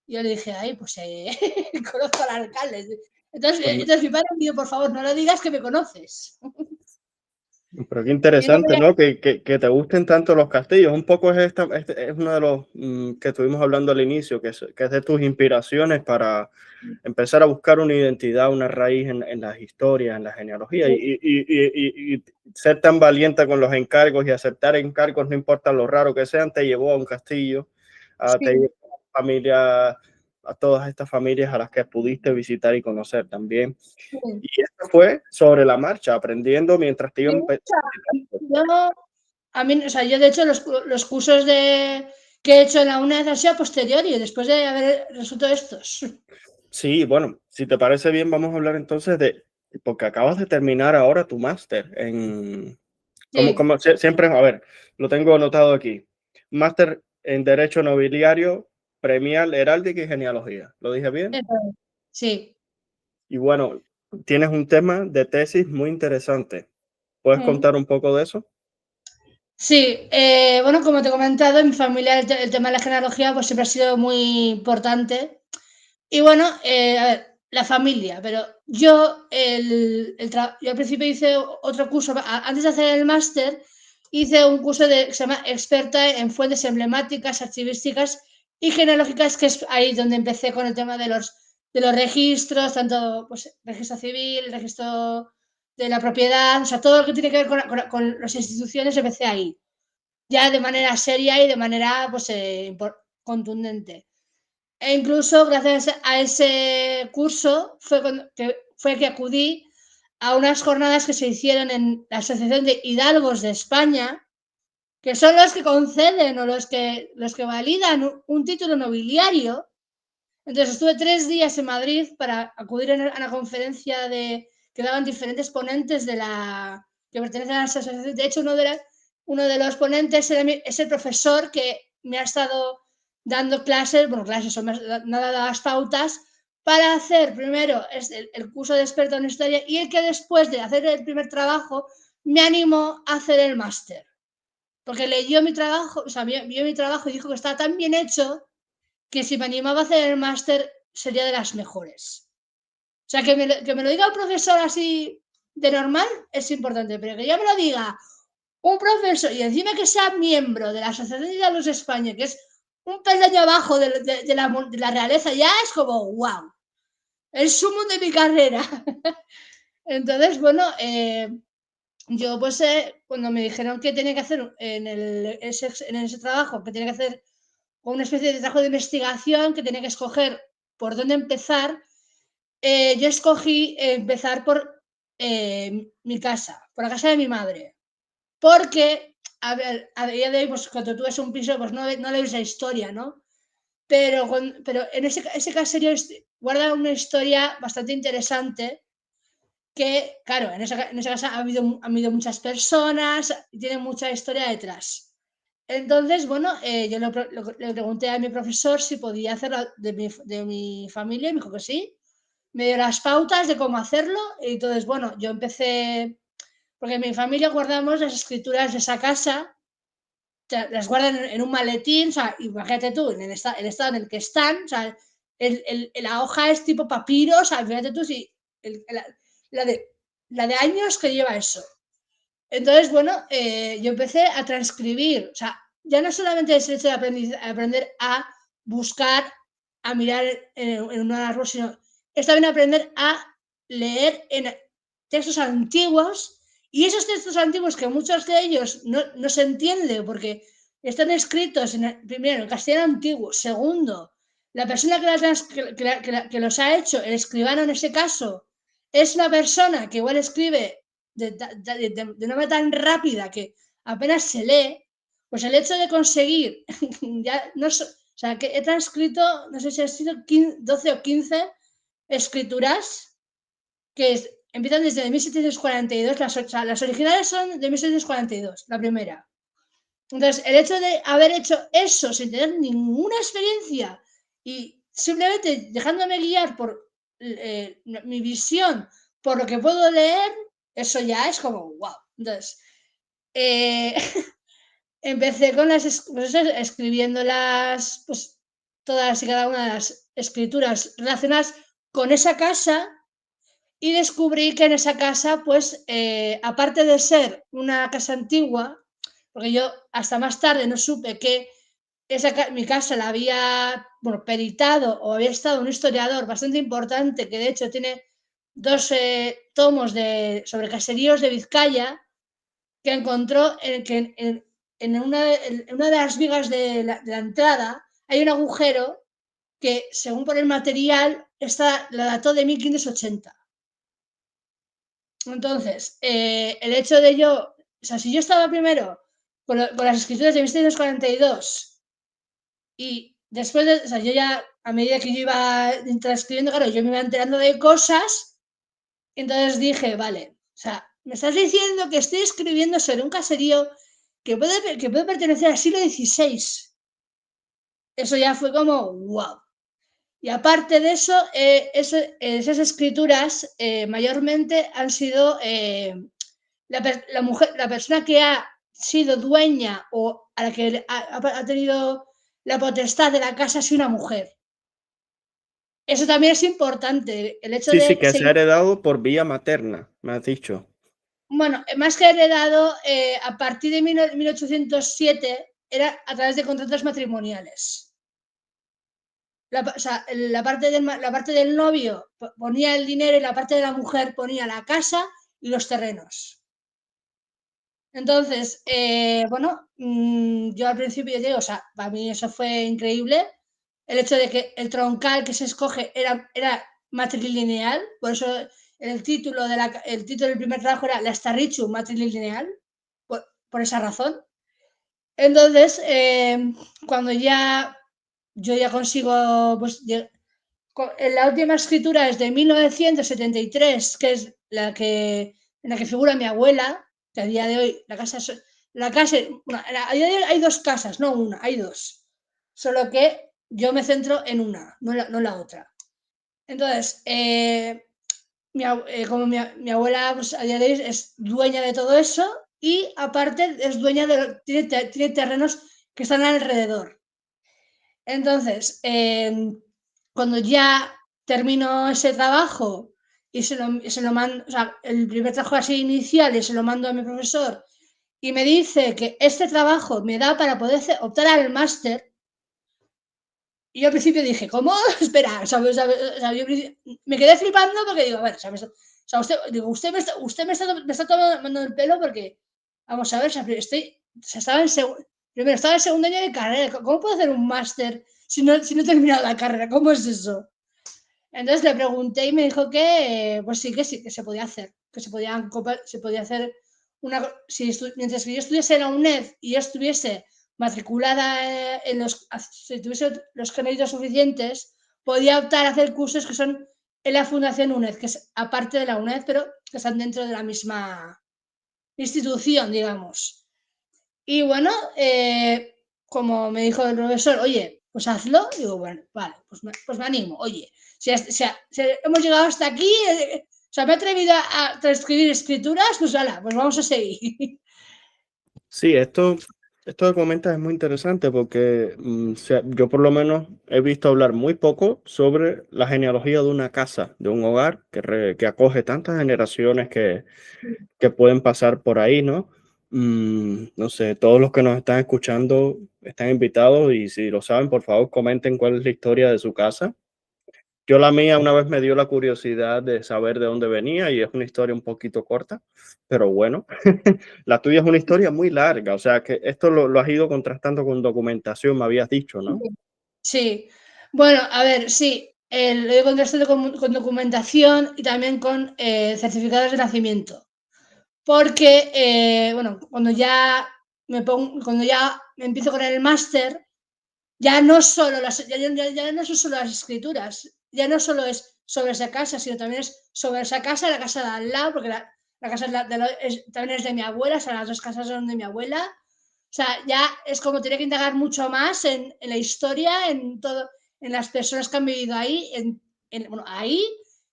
[SPEAKER 2] Y yo le dije, ay, pues conozco al alcalde.
[SPEAKER 1] Pues no-
[SPEAKER 2] Entonces mi padre me dijo, por favor, no lo digas que me conoces.
[SPEAKER 1] pero qué
[SPEAKER 2] Y no
[SPEAKER 1] interesante,
[SPEAKER 2] me...
[SPEAKER 1] ¿no? Que te gusten tanto los castillos. Un poco es uno de los que estuvimos hablando al inicio, que es de tus inspiraciones para empezar a buscar una identidad, una raíz en las historias, en la genealogía y ser tan valiente con los encargos y aceptar encargos, no importa lo raro que sean, te llevó a un castillo, te
[SPEAKER 2] Sí,
[SPEAKER 1] llevó a familia, a todas estas familias a las que pudiste visitar y conocer también.
[SPEAKER 2] sí.
[SPEAKER 1] Y esto fue sobre la marcha, aprendiendo mientras te
[SPEAKER 2] Sí,
[SPEAKER 1] iban
[SPEAKER 2] o sea,
[SPEAKER 1] visitando.
[SPEAKER 2] yo, a mí, o sea, yo de hecho los cursos que he hecho en la UNED han sido a posteriori, después de haber resuelto estos.
[SPEAKER 1] Sí, bueno, si te parece bien, vamos a hablar entonces porque acabas de terminar ahora tu máster en,
[SPEAKER 2] Sí,
[SPEAKER 1] siempre, a ver, lo tengo anotado aquí, máster en Derecho Nobiliario, Premial, Heráldica y Genealogía. ¿Lo dije bien?
[SPEAKER 2] sí.
[SPEAKER 1] Y bueno, tienes un tema de tesis muy interesante. ¿Puedes
[SPEAKER 2] Mm.
[SPEAKER 1] contar un poco de eso?
[SPEAKER 2] Sí, bueno, como te he comentado, en mi familia el tema de la genealogía pues siempre ha sido muy importante. Y bueno, a ver, la familia, pero yo al principio hice otro curso, antes de hacer el máster, hice un curso que se llama experta en fuentes emblemáticas, archivísticas y genealógicas, que es ahí donde empecé con el tema de los registros, tanto pues, registro civil, registro de la propiedad, o sea, todo lo que tiene que ver con las instituciones, empecé ahí, ya de manera seria y de manera pues, contundente. E incluso gracias a ese curso fue que acudí a unas jornadas que se hicieron en la Asociación de Hidalgos de España, que son los que conceden o los que validan un título nobiliario. Entonces estuve 3 días en Madrid para acudir a una conferencia que daban diferentes ponentes que pertenecen a la asociación. De hecho, uno de los ponentes es el profesor que me ha estado dando clases, o me ha dado las pautas para hacer primero el curso de experto en historia, y el que después de hacer el primer trabajo me animó a hacer el máster. Porque leyó mi trabajo, o sea, vio mi trabajo y dijo que estaba tan bien hecho que si me animaba a hacer el máster sería de las mejores. O sea, que me lo diga un profesor así de normal es importante, pero que ya me lo diga un profesor y encima que sea miembro de la Asociación de Diálogos de España, que es un peldaño abajo de la realeza, ya es como wow, el sumo de mi carrera. Entonces, bueno, yo pues cuando me dijeron que tenía que hacer en ese trabajo, que tenía que hacer una especie de trabajo de investigación, que tenía que escoger por dónde empezar, yo escogí empezar por mi casa, por la casa de mi madre. Porque, a ver, a día de hoy, pues cuando tú ves un piso, pues no le ves la historia, ¿no? Pero en ese caserío guarda una historia bastante interesante que, claro, en esa casa ha habido muchas personas y tiene mucha historia detrás. Entonces, bueno, yo le pregunté a mi profesor si podía hacerlo de mi familia y me dijo que sí. Me dio las pautas de cómo hacerlo y entonces, bueno, yo empecé, porque en mi familia guardamos las escrituras de esa casa, las guardan en un maletín, o sea, imagínate tú, en el estado en el que están, o sea, la hoja es tipo papiro, o sea, fíjate tú si la, la de, la de años que lleva eso. Entonces, bueno, yo empecé a transcribir, o sea, ya no solamente es el hecho de aprender a buscar, a mirar en un árbol, sino es también aprender a leer en textos antiguos, y esos textos antiguos que muchos de ellos no se entienden porque están escritos primero en castellano antiguo, segundo, la persona que los ha hecho, el escribano en ese caso, es una persona que igual escribe de una manera tan rápida que apenas se lee, pues el hecho de conseguir, ya no, o sea, que he transcrito, no sé si ha sido 12 o 15 escrituras que empiezan desde 1742, las originales son de 1742, la primera. Entonces, el hecho de haber hecho eso sin tener ninguna experiencia y simplemente dejándome guiar por mi visión, por lo que puedo leer, eso ya es como wow. Entonces, eh, empecé con escribiendo pues, todas y cada una de las escrituras relacionadas con esa casa, y descubrí que en esa casa, pues, aparte de ser una casa antigua, porque yo hasta más tarde no supe que mi casa la había, bueno, peritado o había estado un historiador bastante importante, que de hecho tiene 2 tomos sobre caseríos de Vizcaya, que encontró en una de las vigas de la entrada hay un agujero que, según por el material, la dató de 1580. Entonces, el hecho de o sea, si yo estaba primero con las escrituras de 1742 y después o sea, yo ya, a medida que yo iba transcribiendo, claro, yo me iba enterando de cosas, entonces dije, vale, o sea, me estás diciendo que estoy escribiendo sobre un caserío que puede pertenecer al siglo XVI. Eso ya fue como, wow. Y aparte de eso, esas escrituras mayormente han sido la persona que ha sido dueña o a la que ha tenido la potestad de la casa, ha sido una mujer. Eso también es importante, el hecho
[SPEAKER 1] Sí, sí,
[SPEAKER 2] de
[SPEAKER 1] que se ha
[SPEAKER 2] seguir.
[SPEAKER 1] heredado por vía materna, me has dicho.
[SPEAKER 2] Bueno, más que heredado, a partir de 1807 era a través de contratos matrimoniales. O sea, la parte del novio ponía el dinero y la parte de la mujer ponía la casa y los terrenos. Entonces, bueno, yo al principio digo, o sea, para mí eso fue increíble. El hecho de que el troncal que se escoge era matrilineal, por eso el título del primer trabajo era La Starrichu matrilineal, por esa razón. Entonces, cuando yo ya consigo, pues, la última escritura es de 1973, que es en la que figura mi abuela, que a día de hoy bueno, a día de hoy hay dos casas, no una, hay dos. Solo que yo me centro en una, no en la otra. Entonces, como mi abuela pues, a día de hoy es dueña de todo eso y aparte es dueña tiene terrenos que están alrededor. Entonces, cuando ya termino ese trabajo y se lo mando, o sea, el primer trabajo así inicial y se lo mando a mi profesor y me dice que este trabajo me da para poder optar al máster, y yo al principio dije, ¿cómo? Espera, ¿sabes? Yo me quedé flipando porque digo, a ver, ¿sabes? O sea, usted me está tomando el pelo porque, vamos a ver, primero estaba en segundo año de carrera, ¿cómo puedo hacer un máster si no he terminado la carrera? ¿Cómo es eso? Entonces le pregunté y me dijo pues sí, que se podía hacer, que se podía hacer mientras que yo estuviese en la UNED y yo estuviese matriculada si tuviese los créditos suficientes, podía optar a hacer cursos que son en la Fundación UNED, que es aparte de la UNED, pero que están dentro de la misma institución, digamos. Y bueno, como me dijo el profesor, oye, pues hazlo, digo, bueno, vale, pues me animo, oye, si hemos llegado hasta aquí, o sea, me he atrevido a transcribir escrituras, pues hala, pues vamos a seguir.
[SPEAKER 1] Sí, esto que comentas es muy interesante porque yo por lo menos he visto hablar muy poco sobre la genealogía de una casa, de un hogar que acoge tantas generaciones que pueden pasar por ahí, ¿no? No sé, todos los que nos están escuchando están invitados y si lo saben, por favor, comenten cuál es la historia de su casa. Yo la mía una vez me dio la curiosidad de saber de dónde venía y es una historia un poquito corta, pero bueno, la tuya es una historia muy larga, o sea que esto lo has ido contrastando con documentación, me habías dicho, ¿no?
[SPEAKER 2] Sí, bueno, a ver, sí, lo he contrastado con documentación y también con certificados de nacimiento. Porque, bueno, cuando ya me empiezo con el máster, ya no solo ya no son solo las escrituras, ya no solo es sobre esa casa, sino también es sobre esa casa, la casa de al lado, porque la casa también es de mi abuela, o sea, las dos casas son de mi abuela. O sea, ya es como tiene que indagar mucho más en la historia, en todo, en las personas que han vivido ahí, bueno, ahí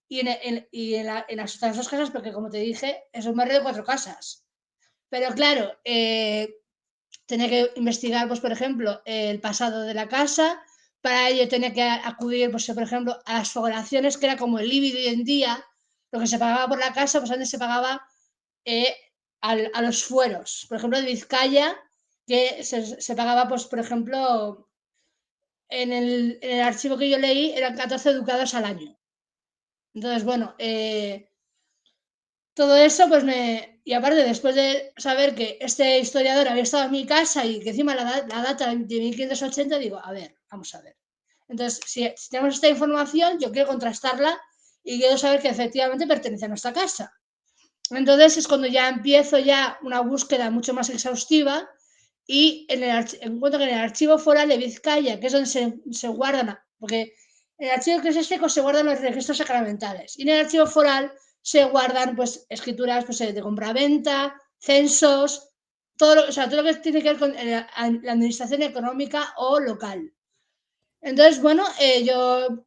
[SPEAKER 2] y en las otras dos casas, porque como te dije, es un barrio de 4 casas. Pero claro, tenía que investigar, pues, por ejemplo, el pasado de la casa. Para ello tenía que acudir, pues, por ejemplo, a las fogolaciones, que era como el IBI de hoy en día, lo que se pagaba por la casa, pues antes se pagaba eh, a los fueros. Por ejemplo, de Vizcaya, que se pagaba, pues, por ejemplo, en el archivo que yo leí, eran 14 educados al año. Entonces, bueno, todo eso, pues y aparte, después de saber que este historiador había estado en mi casa y que encima la data de 1580, digo, a ver, vamos a ver. Entonces, si tenemos esta información, yo quiero contrastarla y quiero saber que efectivamente pertenece a nuestra casa. Entonces es cuando ya empiezo ya una búsqueda mucho más exhaustiva y encuentro que en el archivo foral de Vizcaya, que es donde se guardan, porque en el archivo eclesiástico se guardan los registros sacramentales y en el archivo foral se guardan pues escrituras pues, de compraventa, censos, o sea, todo lo que tiene que ver con la administración económica o local. Entonces, bueno, yo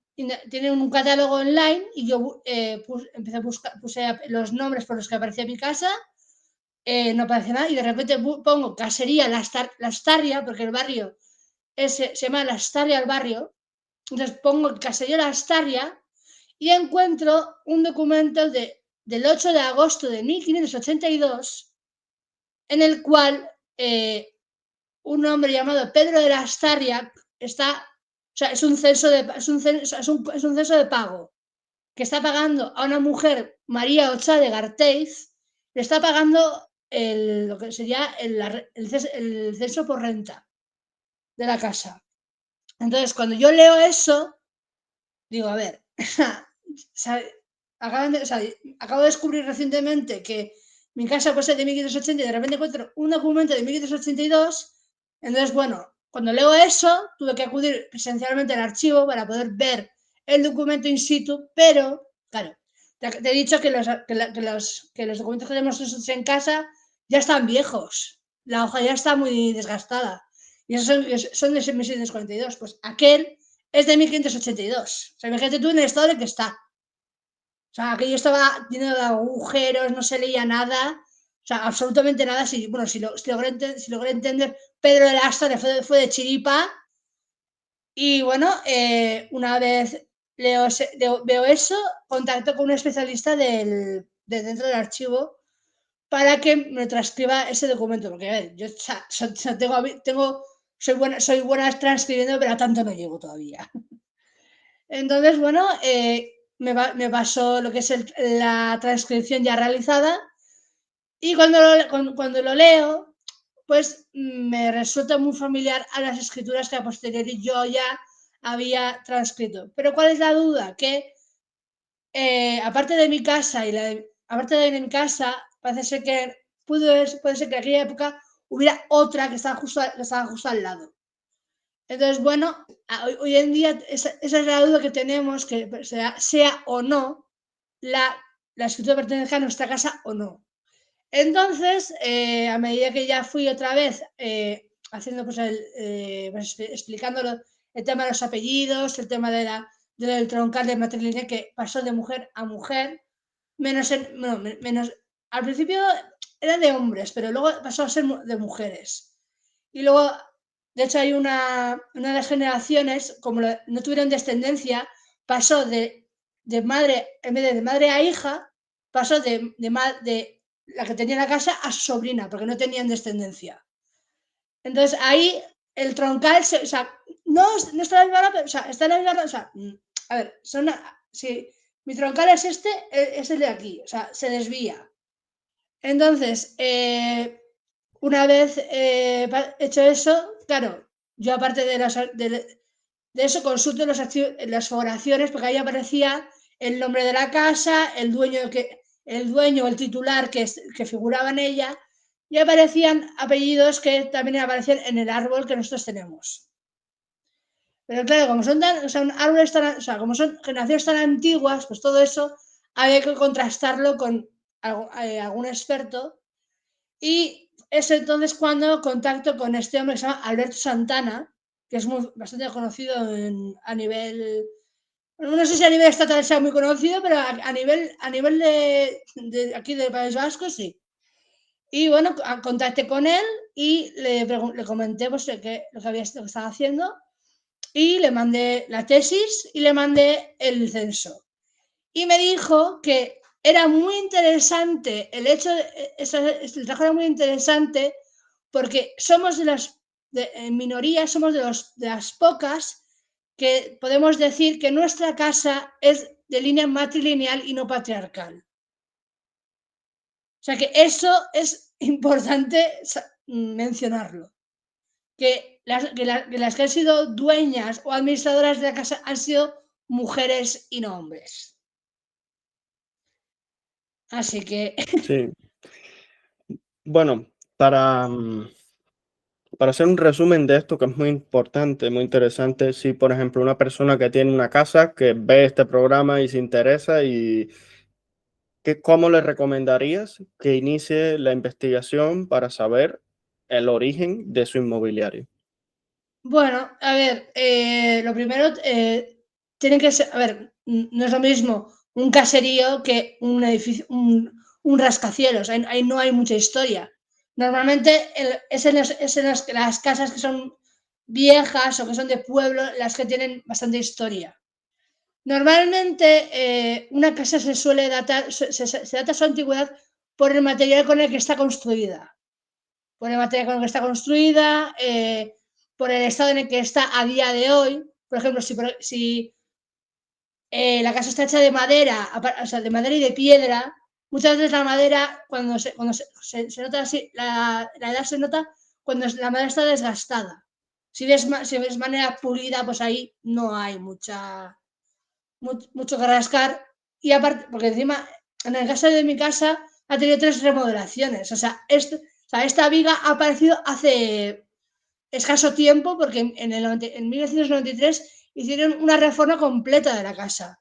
[SPEAKER 2] tiene un catálogo online y yo empecé a buscar, puse los nombres por los que aparecía mi casa, no aparecía nada y de repente pongo casería La Astarria, porque el barrio se llama La Astarria el barrio, entonces pongo casería La Astarria y encuentro un documento del 8 de agosto de 1582 en el cual un hombre llamado Pedro de la Astarria o sea, es un censo de pago que está pagando a una mujer, María Ocha de Garteiz, le está pagando lo que sería el censo por renta de la casa. Entonces, cuando yo leo eso, digo, a ver, acabo de descubrir recientemente que mi casa puede ser de 1580 y de repente encuentro un documento de 1582 Entonces, bueno, cuando leo eso, tuve que acudir presencialmente al archivo para poder ver el documento in situ, pero, claro, te he dicho que los documentos que tenemos nosotros en casa ya están viejos, la hoja ya está muy desgastada, y esos son de 1642, pues aquel es de 1582. O sea, imagínate tú en el estado en el que está. O sea, aquello estaba lleno de agujeros, no se leía nada, o sea, absolutamente nada. Bueno, si logré entender, Pedro de Lastra fue de chiripa. Y bueno, una vez veo eso, contacto con un especialista de dentro del archivo para que me transcriba ese documento. Porque, a ver, yo soy buena transcribiendo, pero a tanto no llego todavía. Entonces, bueno, me pasó lo que es la transcripción ya realizada y cuando lo leo, pues me resulta muy familiar a las escrituras que a posteriori yo ya había transcrito. Pero ¿cuál es la duda? Que aparte de mi casa aparte de mi casa, parece ser que puede ser que en aquella época hubiera otra que estaba justo al lado. Entonces, bueno, hoy en día esa es la duda que tenemos, que sea o no la escritura pertenece a nuestra casa o no. Entonces, a medida que ya fui otra vez haciendo, pues, pues, explicándolo, el tema de los apellidos, el tema del troncal de matrilineal, que pasó de mujer a mujer, menos, al principio era de hombres, pero luego pasó a ser de mujeres. Y luego, de hecho, hay una de las generaciones, como no tuvieron descendencia, pasó de madre, en vez de madre a hija, pasó de la que tenía la casa a su sobrina, porque no tenían descendencia. Entonces ahí el troncal, o sea, no está en la misma, o sea, está en la misma, o sea, a ver, si mi troncal es es el de aquí, o sea, se desvía. Entonces, una vez hecho eso, claro, yo aparte de eso consulto las oraciones, porque ahí aparecía el nombre de la casa, el dueño, el titular que figuraba en ella, y aparecían apellidos que también aparecían en el árbol que nosotros tenemos. Pero claro, como son árboles o sea, como son generaciones tan antiguas, pues todo eso había que contrastarlo con algún experto. Y es entonces cuando contacto con este hombre que se llama Alberto Santana, que es bastante conocido a nivel, no sé si a nivel estatal sea muy conocido, pero a nivel de aquí del País Vasco sí. Y bueno, contacté con él y le comenté pues, lo que estaba haciendo y le mandé la tesis y le mandé el censo. Y me dijo que era muy interesante el hecho el trabajo era muy interesante porque somos en minoría, somos de las pocas que podemos decir que nuestra casa es de línea matrilineal y no patriarcal. O sea que eso es importante mencionarlo. Que las que han sido dueñas o administradoras de la casa han sido mujeres y no hombres. Así que
[SPEAKER 1] Sí. Bueno, para hacer un resumen de esto, que es muy importante, muy interesante, si por ejemplo una persona que tiene una casa, que ve este programa y se interesa, ¿cómo le recomendarías que inicie la investigación para saber el origen de su inmobiliario?
[SPEAKER 2] bueno, a ver, lo primero, tienen que ser, a ver, no es lo mismo un caserío que un edificio, un rascacielos, ahí no hay mucha historia. Normalmente es en las casas que son viejas o que son de pueblo las que tienen bastante historia. Normalmente una casa se suele datar, se data su antigüedad por el material con el que está construida. Por el material con el que está construida, por el estado en el que está a día de hoy. Por ejemplo, si la casa está hecha de madera, o sea, de madera y de piedra, muchas veces la madera, se nota así, la edad se nota cuando la madera está desgastada. Si ves madera pulida, pues ahí no hay mucho que rascar. Y aparte, porque encima, en el caso de mi casa, ha tenido 3 remodelaciones. O sea, esta viga ha aparecido hace escaso tiempo, porque en 1993 hicieron una reforma completa de la casa.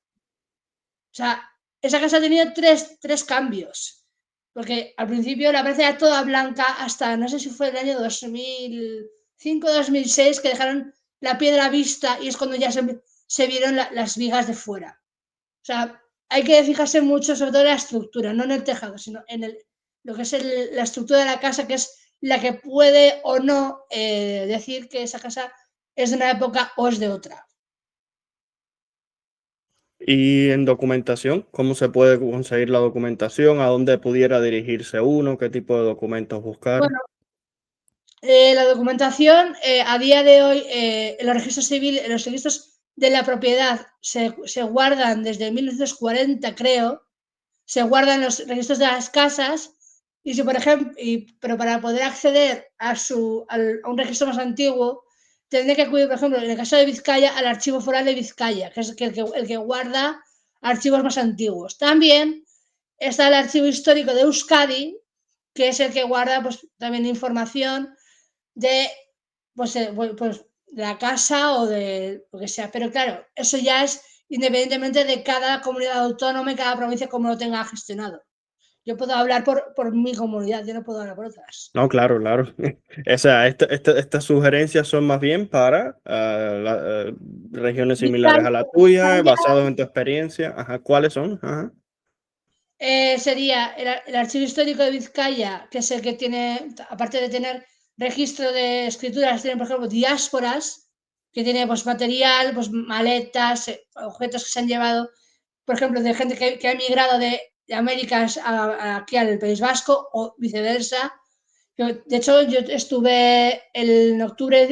[SPEAKER 2] O sea, esa casa ha tenido tres cambios. Porque al principio la pared era toda blanca hasta, no sé si fue el año 2005-2006, que dejaron la piedra vista y es cuando ya se vieron las vigas de fuera. O sea, hay que fijarse mucho sobre todo en la estructura, no en el tejado, sino en lo que es la estructura de la casa, que es la que puede o no decir que esa casa es de una época o es de otra.
[SPEAKER 1] Y en documentación, ¿cómo se puede conseguir la documentación? ¿A dónde pudiera dirigirse uno? ¿Qué tipo de documentos buscar?
[SPEAKER 2] Bueno, la documentación a día de hoy en los registros civiles, en los registros de la propiedad se guardan desde 1940, creo, se guardan los registros de las casas y si, por ejemplo, pero para poder acceder a un registro más antiguo, tendré que acudir, por ejemplo, en el caso de Vizcaya, al Archivo Foral de Vizcaya, que es el que guarda archivos más antiguos. También está el Archivo Histórico de Euskadi, que es el que guarda pues, también información de pues, la casa o de lo que sea. Pero claro, eso ya es independientemente de cada comunidad autónoma y cada provincia como lo tenga gestionado. Yo puedo hablar por mi comunidad, yo no puedo hablar por otras.
[SPEAKER 1] No, claro, claro. O sea, estas sugerencias son más bien para regiones similares
[SPEAKER 2] Vizcaya,
[SPEAKER 1] a la tuya,
[SPEAKER 2] Vizcaya
[SPEAKER 1] basados en tu experiencia. Ajá, ¿cuáles son? Ajá.
[SPEAKER 2] sería el Archivo Histórico de Vizcaya, que es el que tiene, aparte de tener registro de escrituras, tiene, por ejemplo, diásporas, que tiene pues, material, pues, maletas, objetos que se han llevado, por ejemplo, de gente que ha emigrado de América aquí al País Vasco o viceversa. De hecho, yo estuve en octubre,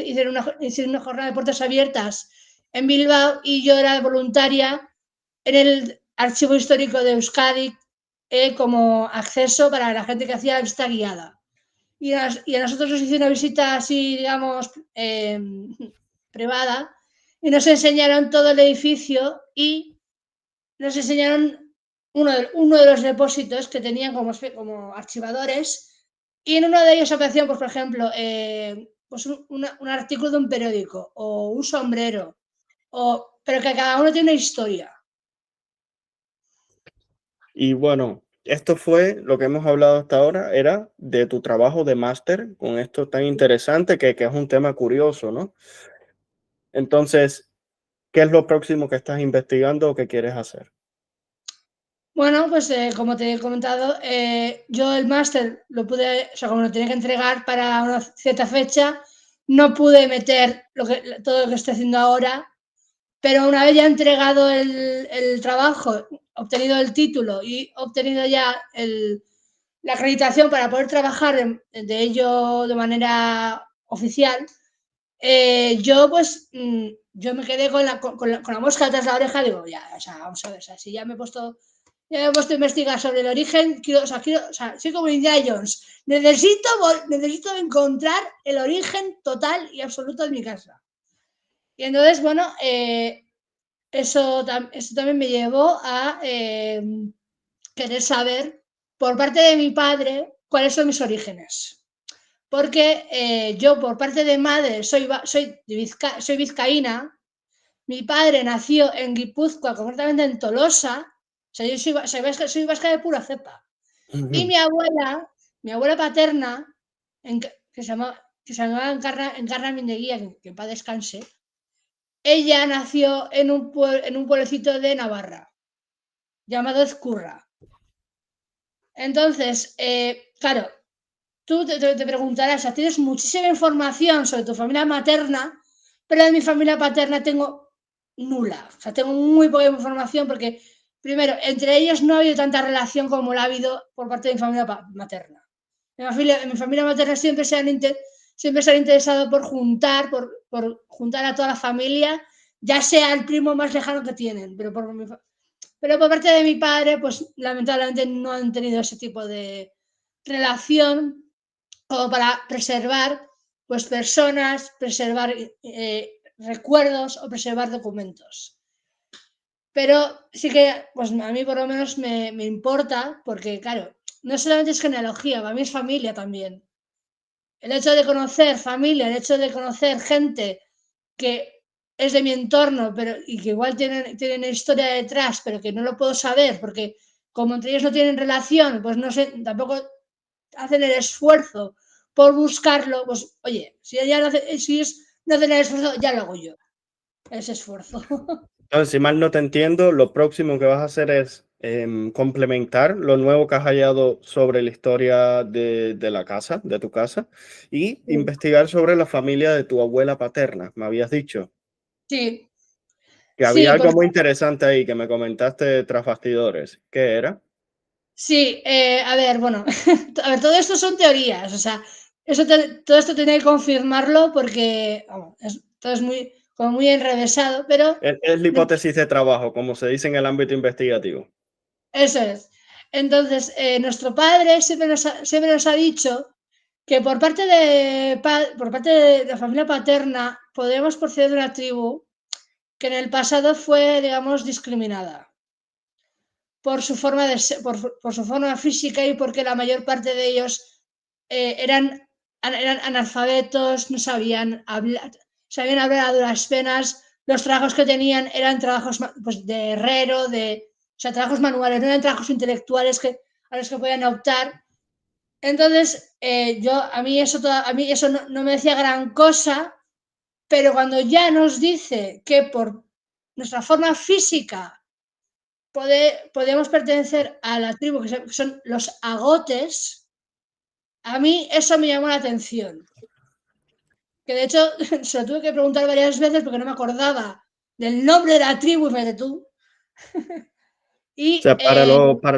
[SPEAKER 2] hice una jornada de puertas abiertas en Bilbao y yo era voluntaria en el Archivo Histórico de Euskadi como acceso para la gente que hacía la visita guiada. Y a nosotros nos hicieron una visita así, digamos, privada y nos enseñaron todo el edificio y nos enseñaron uno de los depósitos que tenían como archivadores y en uno de ellos aparecían, pues, por ejemplo, pues un artículo de un periódico o un sombrero, pero que cada uno tiene una historia.
[SPEAKER 1] Y bueno, esto fue lo que hemos hablado hasta ahora, era de tu trabajo de máster con esto tan interesante que es un tema curioso, ¿no? Entonces, ¿qué es lo próximo que estás investigando o que quieres hacer?
[SPEAKER 2] Bueno, pues como te he comentado, yo el máster lo pude, o sea, como lo tenía que entregar para una cierta fecha, no pude meter todo lo que estoy haciendo ahora, pero una vez ya entregado el trabajo, obtenido el título y obtenido ya la acreditación para poder trabajar de ello de manera oficial, yo pues yo me quedé con la mosca detrás de la oreja, digo, ya, o sea, vamos a ver, o sea, si ya me he puesto a investigar sobre el origen, o sea, soy como Indiana Jones, necesito encontrar el origen total y absoluto de mi casa. Y entonces, bueno, eso también me llevó a querer saber por parte de mi padre cuáles son mis orígenes. Porque yo por parte de madre soy vizcaína, mi padre nació en Guipúzcoa, concretamente en Tolosa, o sea, yo soy vasca de pura cepa. Y mi abuela paterna, que se llamaba Encarna Mindeguía, que en paz descanse, ella nació en un pueblecito de Navarra, llamado Ezcurra. Entonces, claro, tú te preguntarás, o sea, tienes muchísima información sobre tu familia materna, pero de mi familia paterna tengo nula. O sea, tengo muy poca información porque, primero, entre ellos no ha habido tanta relación como la ha habido por parte de mi familia materna. En mi familia materna siempre se han interesado por juntar a toda la familia, ya sea el primo más lejano que tienen, pero por parte de mi padre, pues lamentablemente no han tenido ese tipo de relación como para preservar pues personas, preservar recuerdos o preservar documentos. Pero sí que, pues a mí por lo menos me importa, porque claro, no solamente es genealogía, para mí es familia también. el hecho de conocer familia, el hecho de conocer gente que es de mi entorno, pero y que igual tienen historia detrás, pero que no lo puedo saber, porque como entre ellos no tienen relación, pues no sé, tampoco hacen el esfuerzo por buscarlo, pues oye, si ella no hace, si es no hacen el esfuerzo, ya lo hago yo, ese esfuerzo.
[SPEAKER 1] Entonces, si mal no te entiendo, lo próximo que vas a hacer es complementar lo nuevo que has hallado sobre la historia de la casa, de tu casa, y investigar sobre la familia de tu abuela paterna, me habías dicho.
[SPEAKER 2] Sí,
[SPEAKER 1] Que había
[SPEAKER 2] sí,
[SPEAKER 1] algo
[SPEAKER 2] porque
[SPEAKER 1] muy interesante ahí que me comentaste tras bastidores. ¿Qué era?
[SPEAKER 2] sí, a ver, bueno, a ver, todo esto son teorías, o sea, todo esto tenía que confirmarlo porque, vamos, todo es muy, como muy enrevesado, pero
[SPEAKER 1] Es la hipótesis de trabajo, como se dice en el ámbito investigativo.
[SPEAKER 2] eso es. Entonces, nuestro padre siempre nos ha dicho que por parte de la familia paterna podemos proceder de una tribu que en el pasado fue, digamos, discriminada por su forma por su forma física y porque la mayor parte de ellos eran analfabetos, no sabían hablar a duras penas, los trabajos que tenían eran trabajos pues, de herrero, o sea, trabajos manuales, no eran trabajos intelectuales a los que podían optar. Entonces, a mí eso no me decía gran cosa, pero cuando ya nos dice que por nuestra forma física podemos pertenecer a la tribu que son los agotes, a mí eso me llamó la atención. Que de hecho se lo tuve que preguntar varias veces porque no me acordaba del nombre de la tribu, fíjate tú.
[SPEAKER 1] O
[SPEAKER 2] Y
[SPEAKER 1] sea, para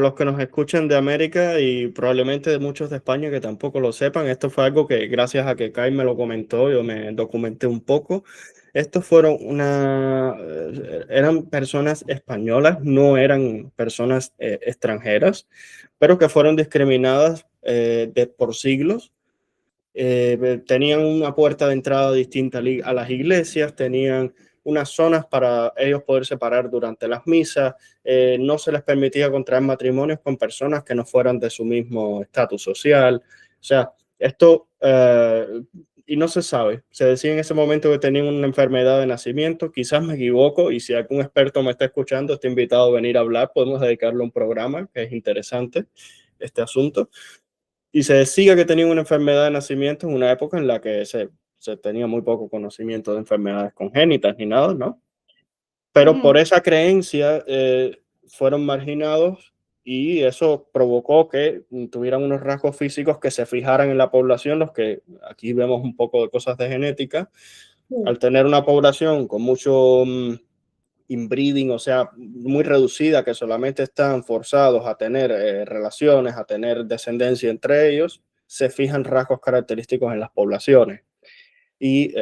[SPEAKER 1] los que nos escuchan de América y probablemente de muchos de España que tampoco lo sepan, esto fue algo que gracias a que Kai me lo comentó, yo me documenté un poco. Estos fueron eran personas españolas, no eran personas extranjeras, pero que fueron discriminadas por siglos. Tenían una puerta de entrada distinta a las iglesias, tenían unas zonas para ellos poder separar durante las misas, no se les permitía contraer matrimonios con personas que no fueran de su mismo estatus social. O sea, esto, y no se sabe, se decía en ese momento que tenían una enfermedad de nacimiento, quizás me equivoco, y si algún experto me está escuchando, está invitado a venir a hablar, podemos dedicarle un programa, que es interesante este asunto. Y se decía que tenía una enfermedad de nacimiento en una época en la que se tenía muy poco conocimiento de enfermedades congénitas ni nada, ¿no? Pero por esa creencia fueron marginados y eso provocó que tuvieran unos rasgos físicos que se fijaran en la población, los que aquí vemos un poco de cosas de genética. Al tener una población con mucho inbreeding, o sea, muy reducida, que solamente están forzados a tener relaciones, a tener descendencia entre ellos, se fijan rasgos característicos en las poblaciones. Y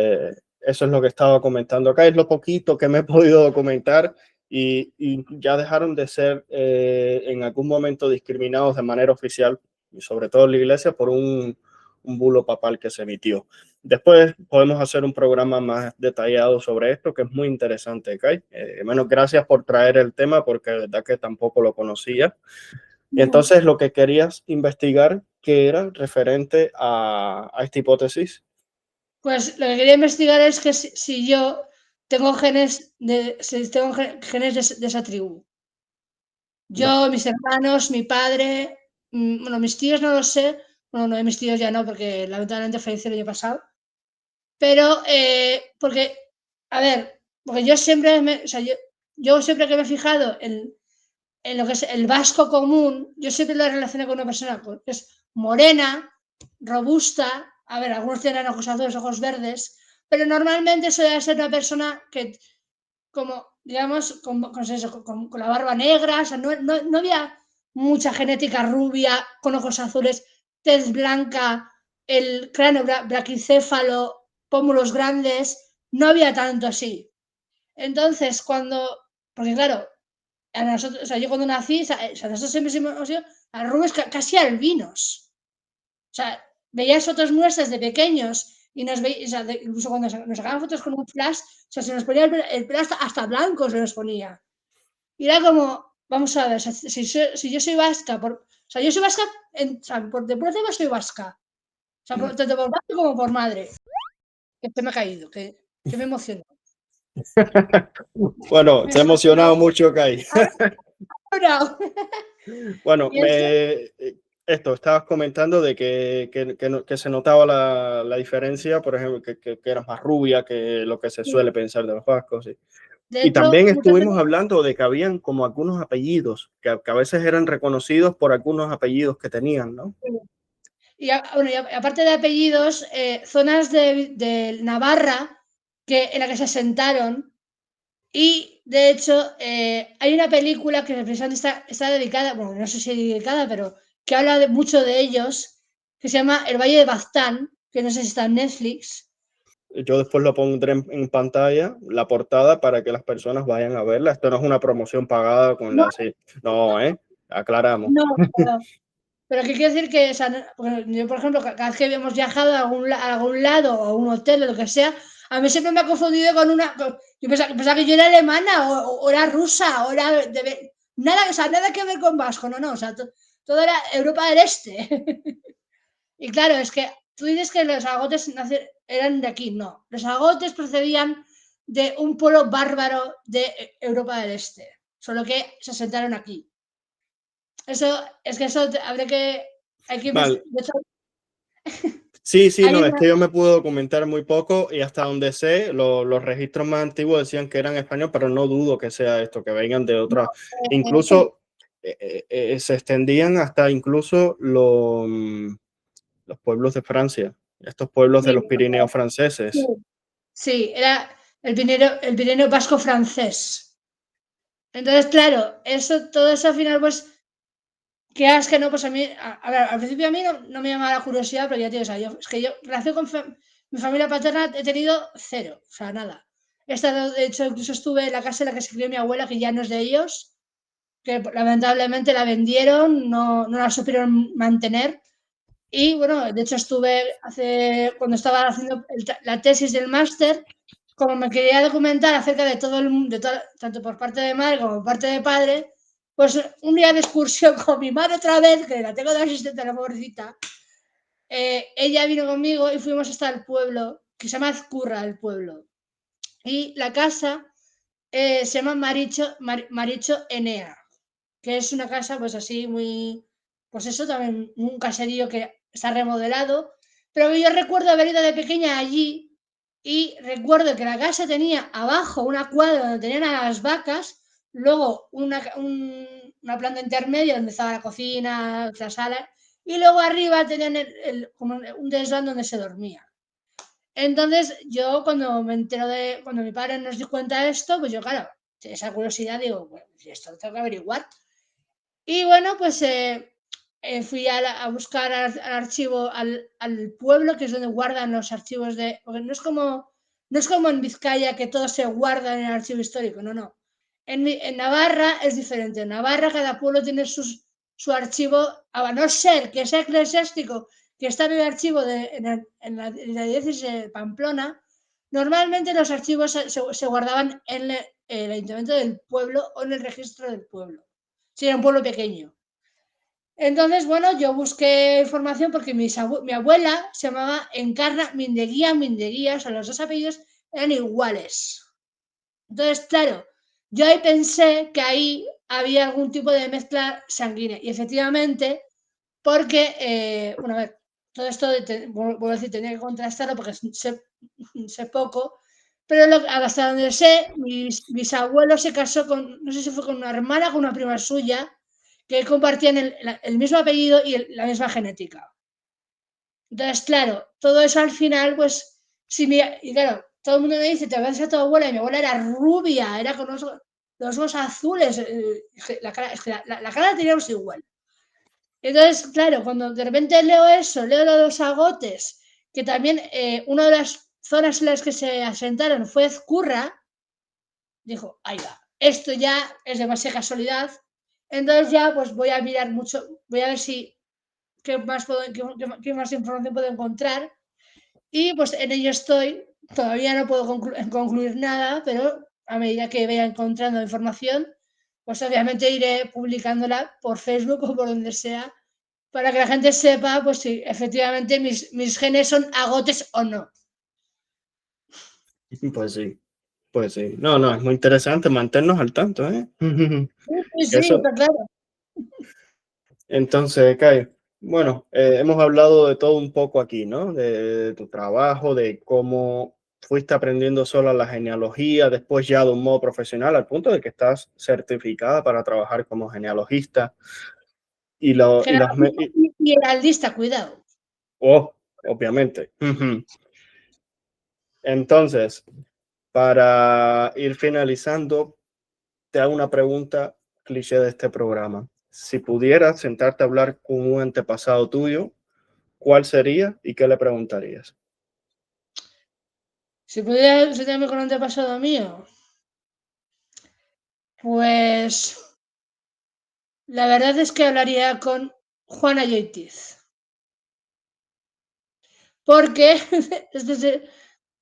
[SPEAKER 1] eso es lo que estaba comentando acá, es lo poquito que me he podido documentar y ya dejaron de ser en algún momento discriminados de manera oficial, y sobre todo en la iglesia, por un bulo papal que se emitió. Después podemos hacer un programa más detallado sobre esto, que es muy interesante, Kai. Bueno, gracias por traer el tema, porque de verdad que tampoco lo conocía. Y entonces lo que querías investigar, que era referente a esta hipótesis.
[SPEAKER 2] pues lo que quería investigar es que si yo tengo si tengo genes de esa tribu. Yo, mis hermanos, mi padre, bueno, mis tíos no lo sé, bueno, no de mis tíos ya no, porque lamentablemente falleció el año pasado, pero porque, a ver, porque o sea, yo siempre que me he fijado en lo que es el vasco común, yo siempre lo relaciono con una persona que es morena, robusta, a ver, algunos tienen ojos azules, ojos verdes, pero normalmente suele ser una persona que, como, digamos, con la barba negra, o sea, no había mucha genética rubia, con ojos azules, tez blanca, el cráneo braquicéfalo, pómulos grandes, no había tanto así. Entonces, porque claro, a nosotros, o sea, yo cuando nací, o sea, nosotros siempre hemos sido a rubios casi albinos. O sea, veías fotos nuestras de pequeños y o sea, incluso cuando nos sacaban fotos con un flash, o sea, se nos ponía el pelo hasta blanco se nos ponía. Y era como, vamos a ver, o sea, si yo soy vasca, o sea, yo soy vasca, o sea, de pura cepa soy vasca. O sea, tanto por padre como por madre. Que se me ha caído, que me emocionó.
[SPEAKER 1] Bueno,
[SPEAKER 2] Me
[SPEAKER 1] se ha emocionado mucho, Kai.
[SPEAKER 2] llorado.
[SPEAKER 1] Bueno,
[SPEAKER 2] Y eso,
[SPEAKER 1] esto, estabas comentando de que se notaba la diferencia, por ejemplo, que eras más rubia que lo que se
[SPEAKER 2] sí.
[SPEAKER 1] suele pensar de los vascos. Sí.
[SPEAKER 2] De
[SPEAKER 1] Y
[SPEAKER 2] hecho,
[SPEAKER 1] también
[SPEAKER 2] muchas
[SPEAKER 1] estuvimos
[SPEAKER 2] veces,
[SPEAKER 1] hablando de que habían como algunos apellidos, que a veces eran reconocidos por algunos apellidos que tenían, ¿no?
[SPEAKER 2] y, bueno, y aparte de apellidos, zonas de Navarra en la que se asentaron. Y de hecho, hay una película que precisamente está dedicada, bueno, no sé si dedicada, pero que habla mucho de ellos, que se llama El Valle de Baztán, que no sé si está en Netflix.
[SPEAKER 1] Yo después lo pondré en pantalla, la portada, para que las personas vayan a verla. Esto no es una promoción pagada con
[SPEAKER 2] No,
[SPEAKER 1] la... Sí. No, ¿eh? Aclaramos.
[SPEAKER 2] no, pero que quiere decir que, o sea, yo, por ejemplo, cada vez que hemos viajado a algún lado o a un hotel o lo que sea, a mí siempre me ha confundido con una. Yo pensaba que yo era alemana o era rusa o era. Nada, o sea, nada que ver con vasco, no, o sea, todo era Europa del Este. Y claro, es que tú dices que los agotes eran de aquí, no. Los agotes procedían de un pueblo bárbaro de Europa del Este, solo que se asentaron aquí. Eso, es que eso habría que. Hay que
[SPEAKER 1] Vale.
[SPEAKER 2] de hecho,
[SPEAKER 1] Sí, sí,
[SPEAKER 2] hay
[SPEAKER 1] no, es
[SPEAKER 2] una.
[SPEAKER 1] que yo me pude documentar muy poco y hasta donde sé, los registros más antiguos decían que eran españoles, pero no dudo que sea esto, que vengan de
[SPEAKER 2] No,
[SPEAKER 1] otras. Incluso se extendían hasta incluso los pueblos de Francia, estos pueblos de
[SPEAKER 2] sí,
[SPEAKER 1] los Pirineos
[SPEAKER 2] sí,
[SPEAKER 1] franceses.
[SPEAKER 2] sí, era el Pirineo vasco francés. Entonces, claro, todo eso al final, pues, que es que no, pues a mí, a ver, al principio a mí no me llamaba la curiosidad, pero ya tío, o sea, es que yo, relación con mi familia paterna he tenido cero, o sea, nada. De hecho, incluso estuve en la casa en la que se crió mi abuela, que ya no es de ellos, que lamentablemente la vendieron, no la supieron mantener. Y bueno, de hecho cuando estaba haciendo la tesis del máster, como me quería documentar acerca de todo el mundo, tanto por parte de madre como por parte de padre, pues un día de excursión con mi madre otra vez, que la tengo de asistente, la pobrecita, ella vino conmigo y fuimos hasta el pueblo, que se llama Azcurra, el pueblo. Y la casa se llama Maricho Enea, que es una casa pues así muy, pues eso también, un caserío que está remodelado, pero yo recuerdo haber ido de pequeña allí y recuerdo que la casa tenía abajo una cuadra donde tenían a las vacas, luego una planta intermedia donde estaba la cocina, la sala, y luego arriba tenían como un desván donde se dormía. Entonces, yo cuando me entero cuando mi padre nos dio cuenta de esto, pues yo, claro, esa curiosidad digo, bueno, esto lo tengo que averiguar. Y bueno, pues fui a buscar al archivo, al pueblo, que es donde guardan los archivos porque no es como en Vizcaya que todo se guarda en el archivo histórico, no. En Navarra es diferente. En Navarra cada pueblo tiene su archivo, a no ser que sea eclesiástico, que está en el archivo en la diócesis de Pamplona. Normalmente los archivos se guardaban en el ayuntamiento del pueblo o en el registro del pueblo. Sí, era un pueblo pequeño. Entonces, bueno, yo busqué información porque mi abuela se llamaba Encarna Mindeguía, o sea, los dos apellidos eran iguales. Entonces, claro, yo ahí pensé que ahí había algún tipo de mezcla sanguínea. Y efectivamente, porque, bueno, a ver, todo esto, vuelvo a decir, tenía que contrastarlo porque sé poco, pero hasta donde sé, mi bisabuelo se casó con, no sé si fue con una hermana o con una prima suya, que compartían el mismo apellido y la misma genética. Entonces, claro, todo eso al final, pues, y claro, todo el mundo me dice, te ves a tu abuela, y mi abuela era rubia, era con los ojos azules, la cara la teníamos igual. Entonces, claro, cuando de repente leo eso, leo lo de los agotes, que también una de las zonas en las que se asentaron fue Ezcurra, dijo, ahí va, esto ya es demasiada casualidad, entonces ya pues voy a mirar mucho, voy a ver si qué más información puedo encontrar y pues en ello estoy, todavía no puedo concluir nada, pero a medida que vaya encontrando información, pues obviamente iré publicándola por Facebook o por donde sea para que la gente sepa, pues si efectivamente mis genes son agotes o no.
[SPEAKER 1] Pues sí, pues sí. No, no, es muy interesante mantenernos al tanto, ¿eh?
[SPEAKER 2] Sí, sí,
[SPEAKER 1] Eso,
[SPEAKER 2] está claro.
[SPEAKER 1] entonces, Kai, bueno, hemos hablado de todo un poco aquí, ¿no? De tu trabajo, de cómo fuiste aprendiendo sola la genealogía, después ya de un modo profesional, al punto de que estás certificada para trabajar como genealogista. Y, lo, y las...
[SPEAKER 2] Generalista y heraldista, cuidado.
[SPEAKER 1] Oh, obviamente. Entonces, para ir finalizando, te hago una pregunta cliché de este programa. Si pudieras sentarte a hablar con un antepasado tuyo, ¿cuál sería y qué le preguntarías?
[SPEAKER 2] Si pudiera sentarme con un antepasado mío, pues la verdad es que hablaría con Juana Yoitiz. Porque,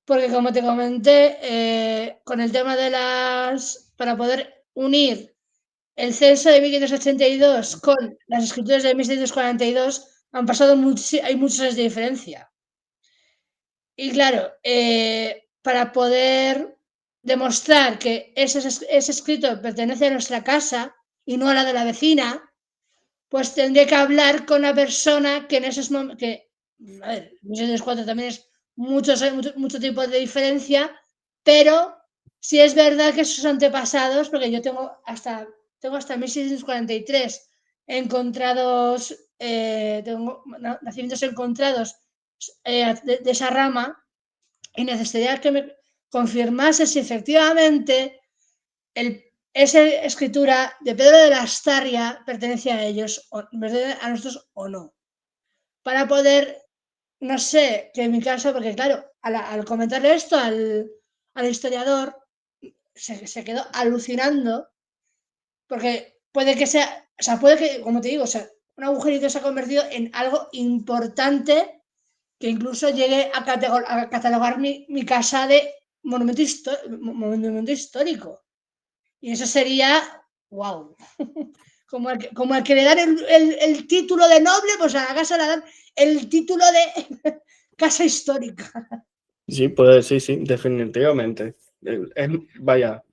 [SPEAKER 2] porque como te comenté, con el tema de para poder unir el censo de 1582 con las escrituras de 1642, han pasado hay muchos años de diferencia. Y claro, para poder demostrar que ese escrito pertenece a nuestra casa y no a la de la vecina, pues tendré que hablar con una persona que en esos momentos, que, a ver, 1604 también es mucho tipo de diferencia, pero sí es verdad que sus antepasados, porque yo tengo hasta 1643 encontrados, tengo nacimientos encontrados de esa rama, y necesitaría que me confirmase si efectivamente esa escritura de Pedro de la Astarria pertenece a ellos, a nosotros o no. Para poder, no sé, que en mi caso, porque claro, al comentarle esto al historiador, se quedó alucinando, porque puede que sea, o sea, puede que, como te digo, o sea, un agujerito se ha convertido en algo importante que incluso llegue a catalogar mi casa de monumento histórico. Y eso sería, wow. Como el que le dan el título de noble, pues a la casa le dan el título de casa histórica.
[SPEAKER 1] Sí, pues sí, sí, definitivamente. Es, vaya,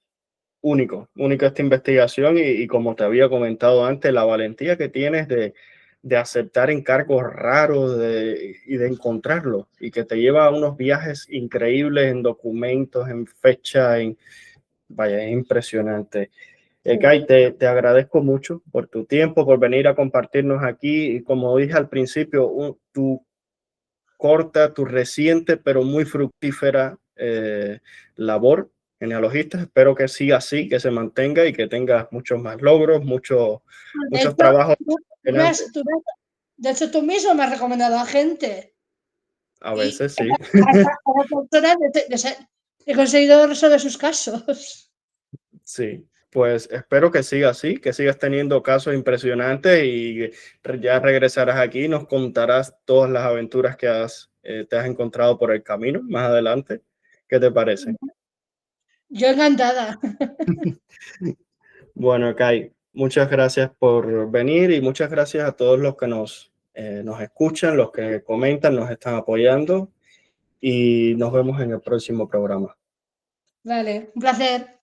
[SPEAKER 1] único esta investigación y como te había comentado antes, la valentía que tienes de aceptar encargos raros y de encontrarlos y que te lleva a unos viajes increíbles en documentos, en fecha, vaya, es impresionante. Kai, te agradezco mucho por tu tiempo, por venir a compartirnos aquí y como dije al principio, tu corta, tu reciente pero muy fructífera labor genealogista. Espero que siga así, que se mantenga y que tengas muchos más logros,
[SPEAKER 2] De
[SPEAKER 1] muchos
[SPEAKER 2] hecho,
[SPEAKER 1] trabajos
[SPEAKER 2] me has,
[SPEAKER 1] adelante.
[SPEAKER 2] de hecho, tú mismo me has recomendado a gente.
[SPEAKER 1] A
[SPEAKER 2] Y
[SPEAKER 1] veces sí.
[SPEAKER 2] hasta a las personas he conseguido resolver sus casos.
[SPEAKER 1] Sí, pues espero que siga así, que sigas teniendo casos impresionantes y ya regresarás aquí y nos contarás todas las aventuras que te has encontrado por el camino más adelante. ¿Qué te parece?
[SPEAKER 2] Yo encantada.
[SPEAKER 1] Bueno, Kai, muchas gracias por venir y muchas gracias a todos los que nos escuchan, los que comentan, nos están apoyando y nos vemos en el próximo programa.
[SPEAKER 2] Vale, un placer.